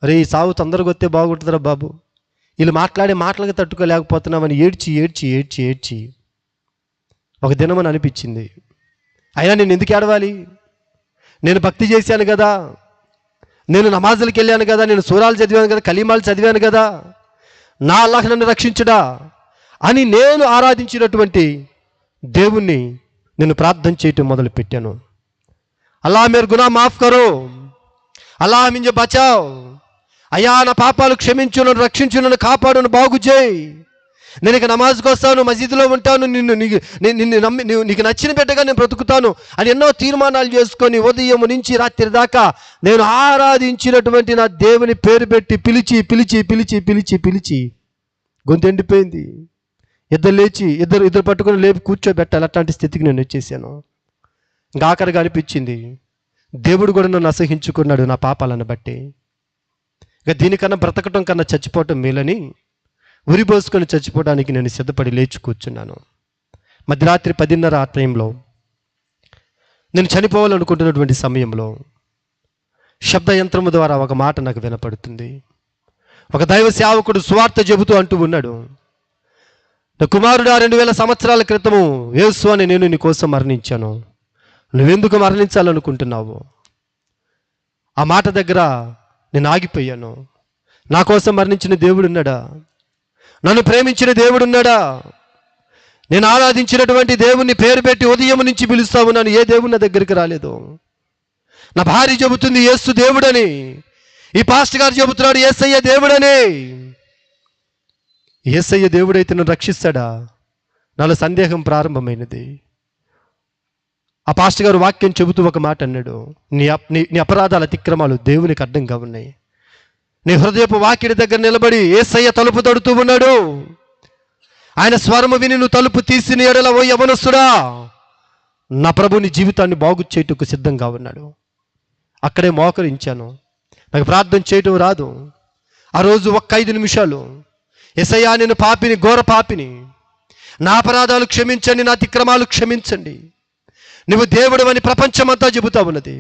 అరే ఈ సాగు తొందరగా వస్తే బాగుంటుందిరా బాబు, వీళ్ళు మాట్లాడే మాటలకు తట్టుకోలేకపోతున్నామని ఏడ్చి ఒక దినమని అనిపించింది. అయినా నేను ఎందుకు ఏడవాలి, నేను భక్తి చేశాను కదా, నేను నమాజులకు వెళ్ళాను కదా, నేను సూరాలు చదివాను కదా, కలీమాలు చదివాను కదా, నా అల్లాహ్ నన్ను రక్షించుడా అని నేను ఆరాధించినటువంటి దేవుణ్ణి నేను ప్రార్థన చేయటం మొదలుపెట్టాను. అల్లా మేరు గునా మాఫ్ కరో, అల్లా మింజ బచావ్, అయ్యా నా పాపాలు క్షమించు, నన్ను రక్షించు, నన్ను కాపాడు, నన్ను బాగు చేయి. నేను ఇక నమాజ్కి వస్తాను, మసీదులో ఉంటాను, నిన్ను నమ్మి నీకు నచ్చిన బిడ్డగా నేను బ్రతుకుతాను అని ఎన్నో తీర్మానాలు చేసుకొని ఉదయం నుంచి రాత్రి దాకా నేను ఆరాధించినటువంటి నా దేవుని పేరు పెట్టి పిలిచి గొంతు ఎండిపోయింది. ఇద్దరు పట్టుకొని లేపి కూర్చోబెట్టాలి, అట్లాంటి స్థితికి నేను వచ్చేసాను. ఇంకా ఆఖరిగా అనిపించింది, దేవుడు కూడా నన్ను అసహించుకున్నాడు నా పాపాలను బట్టి. ఇక దీనికన్నా బ్రతకటం కన్నా చచ్చిపోవటం మేలని ఉరిపోసుకొని చచ్చిపోవడానికి నేను సిద్ధపడి లేచి కూర్చున్నాను. మధ్యరాత్రి 10:30 ఆ టైంలో నేను చనిపోవాలనుకుంటున్నటువంటి సమయంలో శబ్ద యంత్రము ద్వారా ఒక మాట నాకు వినపడుతుంది. ఒక దైవ సేవకుడు సువార్త చెబుతూ అంటూ ఉన్నాడు, నా కుమారుడా 2000 సంవత్సరాల క్రితము యేసు అని నేను నీ కోసం మరణించాను, నువ్వెందుకు మరణించాలనుకుంటున్నావు? ఆ మాట దగ్గర నేను ఆగిపోయాను. నా కోసం మరణించిన దేవుడు ఉన్నాడా? నన్ను ప్రేమించిన దేవుడు ఉన్నాడా? నేను ఆరాధించినటువంటి దేవుణ్ణి పేరు పెట్టి ఉదయం నుంచి పిలుస్తా ఉన్నాను, ఏ దేవుడు నా దగ్గరికి రాలేదు. నా భార్య చెబుతుంది యేసు దేవుడని, ఈ పాస్టర్ గారు చెబుతున్నాడు యేసయ్య దేవుడని. యేసయ్య దేవుడైతే నన్ను రక్షిస్తాడా? నాలో సందేహం ప్రారంభమైనది. ఆ పాస్టర్ గారు వాక్యం చెబుతూ ఒక మాట అన్నాడు, నీ అపరాధాల అతిక్రమాలు దేవునికి అడ్డంగా ఉన్నాయి. నీ హృదయపు వాకిడి దగ్గర నిలబడి యేసయ్య తలుపు తడుతూ ఉన్నాడు. ఆయన స్వరము విని నువ్వు తలుపు తీసిన ఎడల ఓ యవనస్తుడా, నా ప్రభు నీ జీవితాన్ని బాగు చేయటకు సిద్ధంగా ఉన్నాడు. అక్కడే మోకరించాను. నాకు ప్రార్థన చేయటం రాదు. ఆ రోజు 5 నిమిషాలు, యేసయ్యా నేను పాపిని, ఘోర పాపిని, నా అపరాధాలు క్షమించండి, నా అతిక్రమాలు క్షమించండి, నువ్వు దేవుడు అని ప్రపంచమంతా చెబుతా ఉన్నది.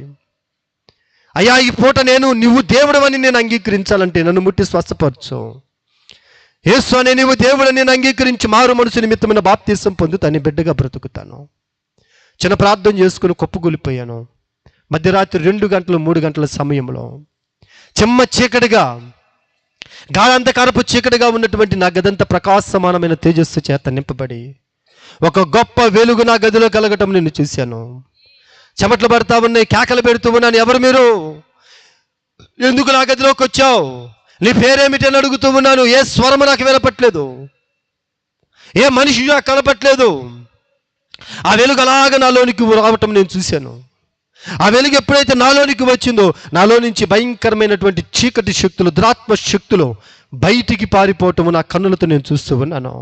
అయ్యా ఈ పూట నువ్వు దేవుడు అని నేను అంగీకరించాలంటే నన్ను ముట్టి స్వస్థపరచు యేసు అనే నువ్వు దేవుడు నేను అంగీకరించి మారు మనసు నిమిత్తమైన బాప్తీసం పొందుతాను, బిడ్డగా బ్రతుకుతాను. చిన్న ప్రార్థన చేసుకుని కుప్పగొలిపోయాను. మధ్యరాత్రి 2 గంటలు 3 గంటల సమయంలో చెమ్మ చీకటిగా, గాఢంధకారపు చీకటిగా ఉన్నటువంటి నా గదంతా ప్రకాశమానమైన తేజస్సు చేత నింపబడి ఒక గొప్ప వెలుగు నా గదిలో కలగటం నేను చూశాను. చెమట్లు పడతా ఉన్నాయి, కేకలు పెడుతూ ఉన్నాను, ఎవరు మీరు, ఎందుకు నా గదిలోకి వచ్చావు, నీ పేరేమిటి అని అడుగుతూ ఉన్నాను. ఏ స్వరము నాకు వినపట్లేదు, ఏ మనిషి నాకు కనపట్లేదు. ఆ వెలుగు అలాగా నాలోనికి రావటం నేను చూశాను. ఆ వెలుగు ఎప్పుడైతే నాలోనికి వచ్చిందో నాలో నుంచి భయంకరమైనటువంటి చీకటి శక్తులు, దురాత్మ శక్తులు బయటికి పారిపోవటము నా కన్నులతో నేను చూస్తూ ఉన్నాను.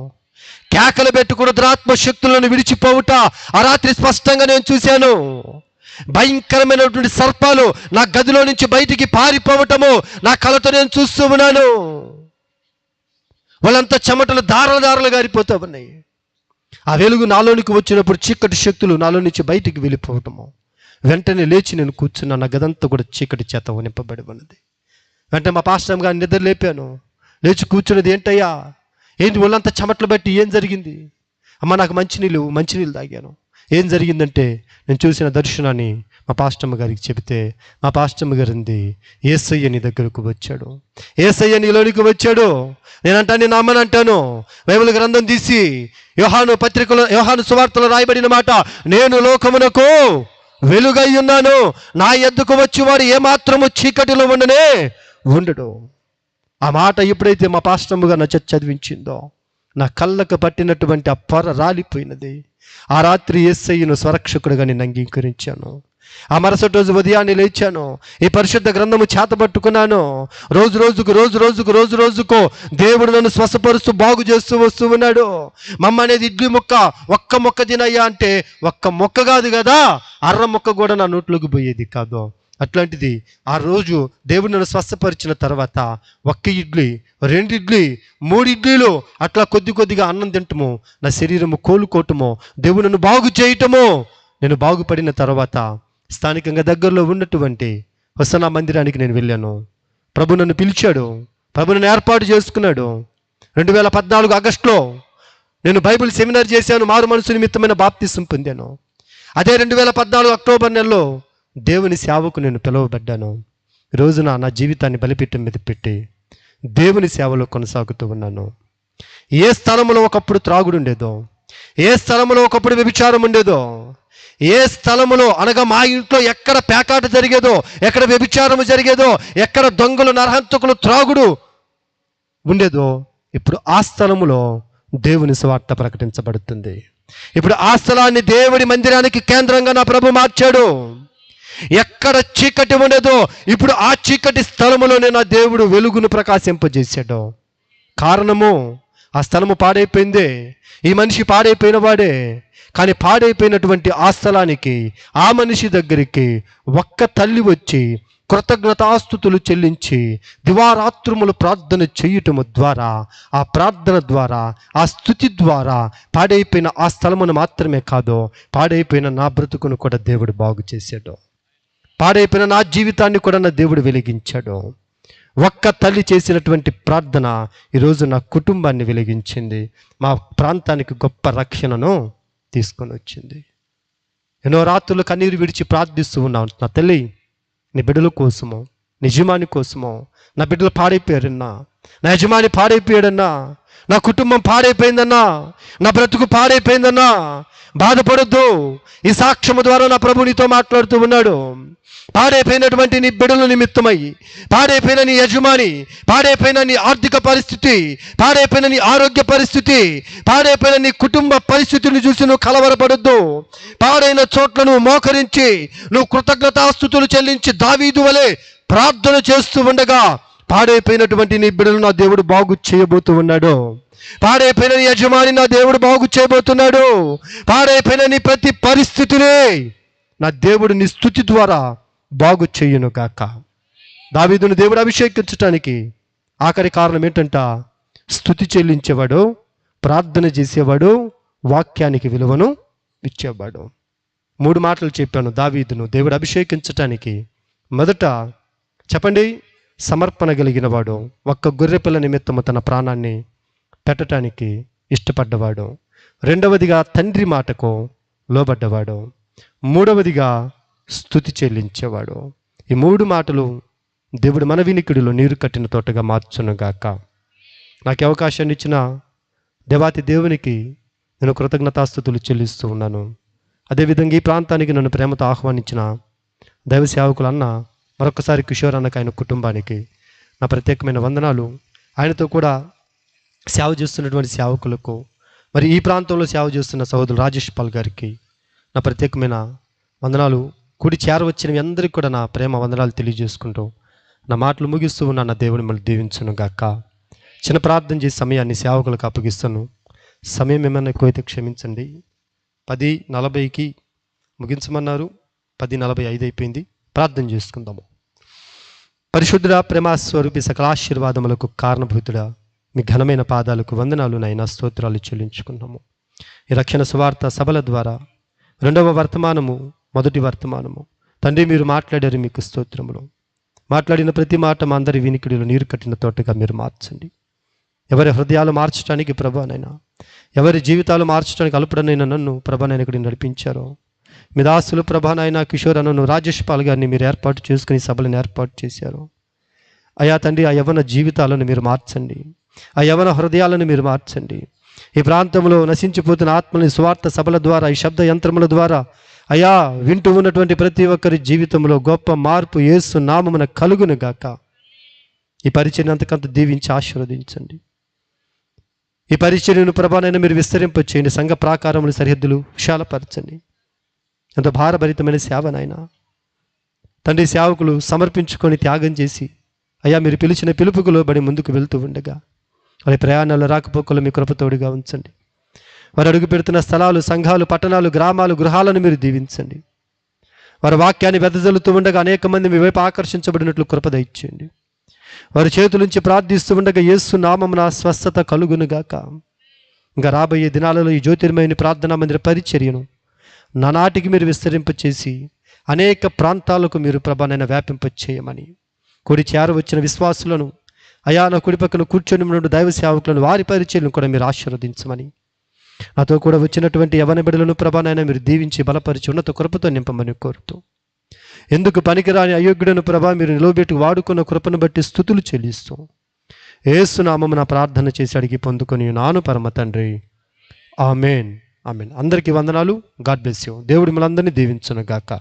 కేకలు పెట్టుకున్న దురాత్మ శక్తులను విడిచిపోవుట ఆ రాత్రి స్పష్టంగా నేను చూశాను. భయంకరమైనటువంటి సర్పాలు నా గదిలో నుంచి బయటికి పారిపోవటము నా కళ్ళతో నేను చూస్తూ ఉన్నాను. వాళ్ళంతా చెమటలు దారాలు గారిపోతూ ఉన్నాయి. ఆ వెలుగు నాలోనికి వచ్చినప్పుడు చీకటి శక్తులు నాలో నుంచి బయటికి వెళ్ళిపోవటము. వెంటనే లేచి నేను కూర్చున్నా. నా గదంతా కూడా చీకటి చేత నింపబడి ఉన్నది. వెంటనే మా పాస్టర్ గారిని నిద్ర లేపాను. లేచి కూర్చున్నది, ఏంటయ్యా, ఏంటి ఒళ్ళంతా చెమటలు బట్టి, ఏం జరిగింది? అమ్మ నాకు మంచినీళ్ళు తాగాను. ఏం జరిగిందంటే నేను చూసిన దర్శనాన్ని మా పాస్టమ్మ గారికి చెబితే మా పాస్టమ్మ గారింది, యేసయ్య నీ దగ్గరకు వచ్చాడు, యేసయ్య నీలోనికి వచ్చాడు. నేను అమ్మని అంటాను. బైబిల్ గ్రంథం తీసి యోహాను సువార్తలో రాయబడిన మాట, నేను లోకమునకు వెలుగై ఉన్నాను, నా యొద్దకు వచ్చేవాడు ఏమాత్రము చీకటిలో ఉండడు. ఆ మాట ఎప్పుడైతే మా పాస్టమ్మ గారు నా చదివించిందో నా కళ్ళకు పట్టినటువంటి ఆ పొర రాలిపోయినది. ఆ రాత్రి యేసయ్యను స్వరక్షకుడుగా నేను అంగీకరించాను. ఆ మరుసటి రోజు ఉదయాన్నే లేచాను, ఈ పరిశుద్ధ గ్రంథము చేతబట్టుకున్నాను. రోజుకు దేవుడు నన్ను స్వస్థపరుస్తూ బాగు చేస్తూ వస్తూ ఉన్నాడు. మమ్మ అనేది ఇడ్లీ ముక్క, ఒక్క మొక్క తినయ్యా అంటే ఒక్క మొక్క కాదు కదా, అర్ర మొక్క కూడా నా నోట్లోకి పోయేది కాదు. అట్లాంటిది ఆ రోజు దేవుడు నన్ను స్వస్థపరిచిన తర్వాత ఒక్క ఇడ్లీ, 2 ఇడ్లీ, 3 ఇడ్లీలు అట్లా కొద్దిగా అన్నం తింటము, నా శరీరము కోలుకోవటము, దేవుడు నన్ను బాగు చేయటము. నేను బాగుపడిన తర్వాత స్థానికంగా దగ్గరలో ఉన్నటువంటి హొసనా మందిరానికి నేను వెళ్ళాను. ప్రభు నన్ను పిలిచాడు, ప్రభు నన్ను ఏర్పాటు చేసుకున్నాడు. 2014 ఆగస్టులో నేను బైబిల్ సెమినార్ చేశాను, మారు మనసు నిమిత్తమైన బాప్తిసం పొందాను. అదే 2014 అక్టోబర్ నెలలో దేవుని సేవకు నేను పిలువబడ్డాను. ఈ రోజున నా జీవితాన్ని బలిపీఠం మీద పెట్టి దేవుని సేవలో కొనసాగుతూ ఉన్నాను. ఏ స్థలంలో ఒకప్పుడు త్రాగుడు ఉండేదో, ఏ స్థలంలో ఒకప్పుడు వ్యభిచారం ఉండేదో, ఏ స్థలములో అనగా మా ఇంట్లో ఎక్కడ పేకాట జరిగేదో, ఎక్కడ వ్యభిచారము జరిగేదో, ఎక్కడ దొంగలు, నరహంతకులు, త్రాగుడు ఉండేదో, ఇప్పుడు ఆ స్థలములో దేవుని సువార్త ప్రకటించబడుతుంది. ఇప్పుడు ఆ స్థలాన్ని దేవుడి మందిరానికి కేంద్రంగా నా ప్రభు మార్చాడు. ఎక్కడ చీకటి ఉండేదో ఇప్పుడు ఆ చీకటి స్థలములోనే నా దేవుడు వెలుగును ప్రకాశింపజేశాడు. కారణము ఆ స్థలము పాడైపోయిందే, ఈ మనిషి పాడైపోయిన వాడే. కానీ పాడైపోయినటువంటి ఆ స్థలానికి, ఆ మనిషి దగ్గరికి ఒక్క తల్లి వచ్చి కృతజ్ఞతాస్తుతులు చెల్లించి దివారాత్రములు ప్రార్థన చేయటము ద్వారా, ఆ ప్రార్థన ద్వారా, ఆ స్తుతి ద్వారా పాడైపోయిన ఆ స్థలమును మాత్రమే కాదు, పాడైపోయిన నా బ్రతుకును కూడా దేవుడు బాగు చేశాడు. పాడైపోయిన నా జీవితాన్ని కూడా నా దేవుడు వెలిగించాడు. ఒక్క తల్లి చేసినటువంటి ప్రార్థన ఈరోజు నా కుటుంబాన్ని వెలిగించింది, మా ప్రాంతానికి గొప్ప రక్షణను తీసుకొని వచ్చింది. ఎన్నో రాత్రులు కన్నీరు విడిచి ప్రార్థిస్తూ ఉన్నాను, నా తల్లి నీ బిడ్డల కోసమో, నీ యజమాని కోసమో. నా బిడ్డలు పాడైపోయారన్నా, నా యజమాని పాడైపోయాడన్నా, నా కుటుంబం పాడైపోయిందన్నా, నా బ్రతుకు పాడైపోయిందన్నా, బాధపడొద్దు. ఈ సాక్ష్యము ద్వారా నా ప్రభు నీతో మాట్లాడుతూ ఉన్నాడు. పాడైపోయినటువంటి నీ బిడ్డల నిమిత్తమై, పాడైపోయిన నీ యజమాని, పాడైపోయిన నీ ఆర్థిక పరిస్థితి, పాడైపోయిన నీ ఆరోగ్య పరిస్థితి, పాడైపోయిన నీ కుటుంబ పరిస్థితిని చూసి నువ్వు కలవరపడొద్దు. పాడైన చోట్లను మోకరించి నువ్వు కృతజ్ఞతాస్తుతులు చెల్లించి దావీదు వలె ప్రార్థన చేస్తూ ఉండగా పాడైపోయినటువంటి నీ బిడ్డలు నా దేవుడు బాగు చేయబోతూ ఉన్నాడు. పాడైపోయిన నీ యజమాని నా దేవుడు బాగు చేయబోతున్నాడు. పాడైపోయిన నీ ప్రతి పరిస్థితిని నా దేవుడు నీ స్తుతి ద్వారా బాగు చేయును గాక. దావీదును దేవుడు అభిషేకించటానికి ఆఖరి కారణం ఏంటంట? స్తుతి చెల్లించేవాడు, ప్రార్థన చేసేవాడు, వాక్యానికి విలువను ఇచ్చేవాడు. 3 మాటలు చెప్పాను దావీదును దేవుడు అభిషేకించటానికి. మొదట చెప్పండి, సమర్పణ కలిగిన వాడు, ఒక్క గొర్రెపిల్ల నిమిత్తము తన ప్రాణాన్ని పెట్టడానికి ఇష్టపడ్డవాడు. రెండవదిగా తండ్రి మాటకు లోబడ్డవాడు. మూడవదిగా స్తుతి చెల్లించేవాడు. ఈ 3 మాటలు దేవుడు మన వినికిడిలో నీరు కట్టిన తోటగా మార్చునుగాక. నాకు అవకాశాన్ని ఇచ్చిన దేవాతి దేవునికి నేను కృతజ్ఞతాస్తుతులు చెల్లిస్తూ ఉన్నాను. అదేవిధంగా ఈ ప్రాంతానికి నన్ను ప్రేమతో ఆహ్వానించిన దైవ సేవకులు అన్న మరొకసారి కిషోర్ అన్నకు, ఆయన కుటుంబానికి నా ప్రత్యేకమైన వందనాలు. ఆయనతో కూడా సేవ చేస్తున్నటువంటి సేవకులకు, మరి ఈ ప్రాంతంలో సేవ చేస్తున్న సహోదరులు రాజేష్ పాల్ గారికి నా ప్రత్యేకమైన వందనాలు. కూడి చేరవచ్చిన అందరికీ కూడా నా ప్రేమ వందనాలు తెలియజేసుకుంటూ నా మాటలు ముగిస్తూ ఉన్న నా దేవుని మళ్ళీ దీవించును గాక. చిన్న ప్రార్థన చేసే సమయాన్ని సేవకులకు అప్పగిస్తాను. సమయం ఏమైనా ఎక్కువైతే క్షమించండి. 10:40కి ముగించమన్నారు, 10:45 అయిపోయింది. ప్రార్థన చేసుకుందాము. పరిశుద్ధుడా, ప్రేమాస్వరూపి, సకల ఆశీర్వాదములకు కారణభూతుడా, మీ ఘనమైన పాదాలకు వందనాలు నాయనా, స్తోత్రాలు చెల్లించుకున్నాము. ఈ రక్షణ సువార్త సభల ద్వారా 2వ వర్తమానము, మొదటి వర్తమానము తండ్రి మీరు మాట్లాడారు, మీకు స్తోత్రములు. మాట్లాడిన ప్రతి మాట మా అందరి వినికిడిలో నీరు కట్టిన తోటగా మీరు మార్చండి. ఎవరి హృదయాలు మార్చడానికి ప్రభానైనా, ఎవరి జీవితాలు మార్చడానికి అల్పుడనైనా నన్ను ప్రభానైనా ఇక్కడ నడిపించారో, మీ దాసులు ప్రభానైనా కిషోర్ అన్నను, రాజేష్ పాల్ గారిని మీరు ఏర్పాటు చేసుకుని సభలను ఏర్పాటు చేశారు. అయా తండ్రి, ఆ యవ్వన జీవితాలను మీరు మార్చండి, ఆ యవ్వన హృదయాలను మీరు మార్చండి. ఈ ప్రాంతంలో నశించిపోతున్న ఆత్మని స్వార్థ సభల ద్వారా, ఈ శబ్ద యంత్రముల ద్వారా అయా వింటూ ఉన్నటువంటి ప్రతి ఒక్కరి జీవితంలో గొప్ప మార్పు యేసు నామమున కలుగును గాక. ఈ పరిచర్యను అంతకంత దీవించి ఆశీర్వదించండి. ఈ పరిచర్యను ప్రభానైనా మీరు విస్తరింపచేయండి. సంఘ ప్రాకారములు సరిహద్దులు విశాలపరచండి. ఎంతో భారభరితమైన సేవ నాయన. తండ్రి, సేవకులు సమర్పించుకొని త్యాగం చేసి అయ్యా మీరు పిలిచిన పిలుపుకు లోబడి ముందుకు వెళ్తూ ఉండగా వారి ప్రయాణాలు రాకపోకలు మీ కృపతోడుగా ఉంచండి. వారు అడుగు పెడుతున్న స్థలాలు, సంఘాలు, పట్టణాలు, గ్రామాలు, గృహాలను మీరు దీవించండి. వారి వాక్యాన్ని వెదజల్లుతూ ఉండగా అనేక మంది మీ వైపు ఆకర్షించబడినట్లు కృప దయచేయండి. వారి చేతులుంచి ప్రార్థిస్తూ ఉండగా యేసు నామమున స్వస్థత కలుగునుగాక. ఇంకా రాబోయే దినాలలో ఈ జ్యోతిర్మయుని ప్రార్థనా మందిర పరిచర్యను నానాటికి మీరు విస్తరింపచేసి అనేక ప్రాంతాలకు మీరు ప్రభానైనా వ్యాపింపచేయమని, కుడి చేర వచ్చిన విశ్వాసులను అయా నా కుడి పక్కన కూర్చొని ఉన్న దైవ సేవకులను వారి పరిచర్యలను కూడా మీరు ఆశీర్వదించమని, నాతో కూడా వచ్చినటువంటి యవన బిడ్డలను ప్రభానైనా మీరు దీవించి బలపరిచి ఉన్నత కృపతో నింపమని కోరుతూ, ఎందుకు పనికిరాని అయోగ్యుడను ప్రభా మీరు నిలవబెట్టి వాడుకున్న కృపను బట్టి స్తుతులు చెల్లిస్తూ యేసు నామమున ప్రార్థన చేసి అడిగి పొందుకొని నాను పరమ తండ్రి. ఆమెన్. ఆమెన్. అందరికీ వందనాలు. God bless you. దేవుడు మనందరినీ దీవించును గాక.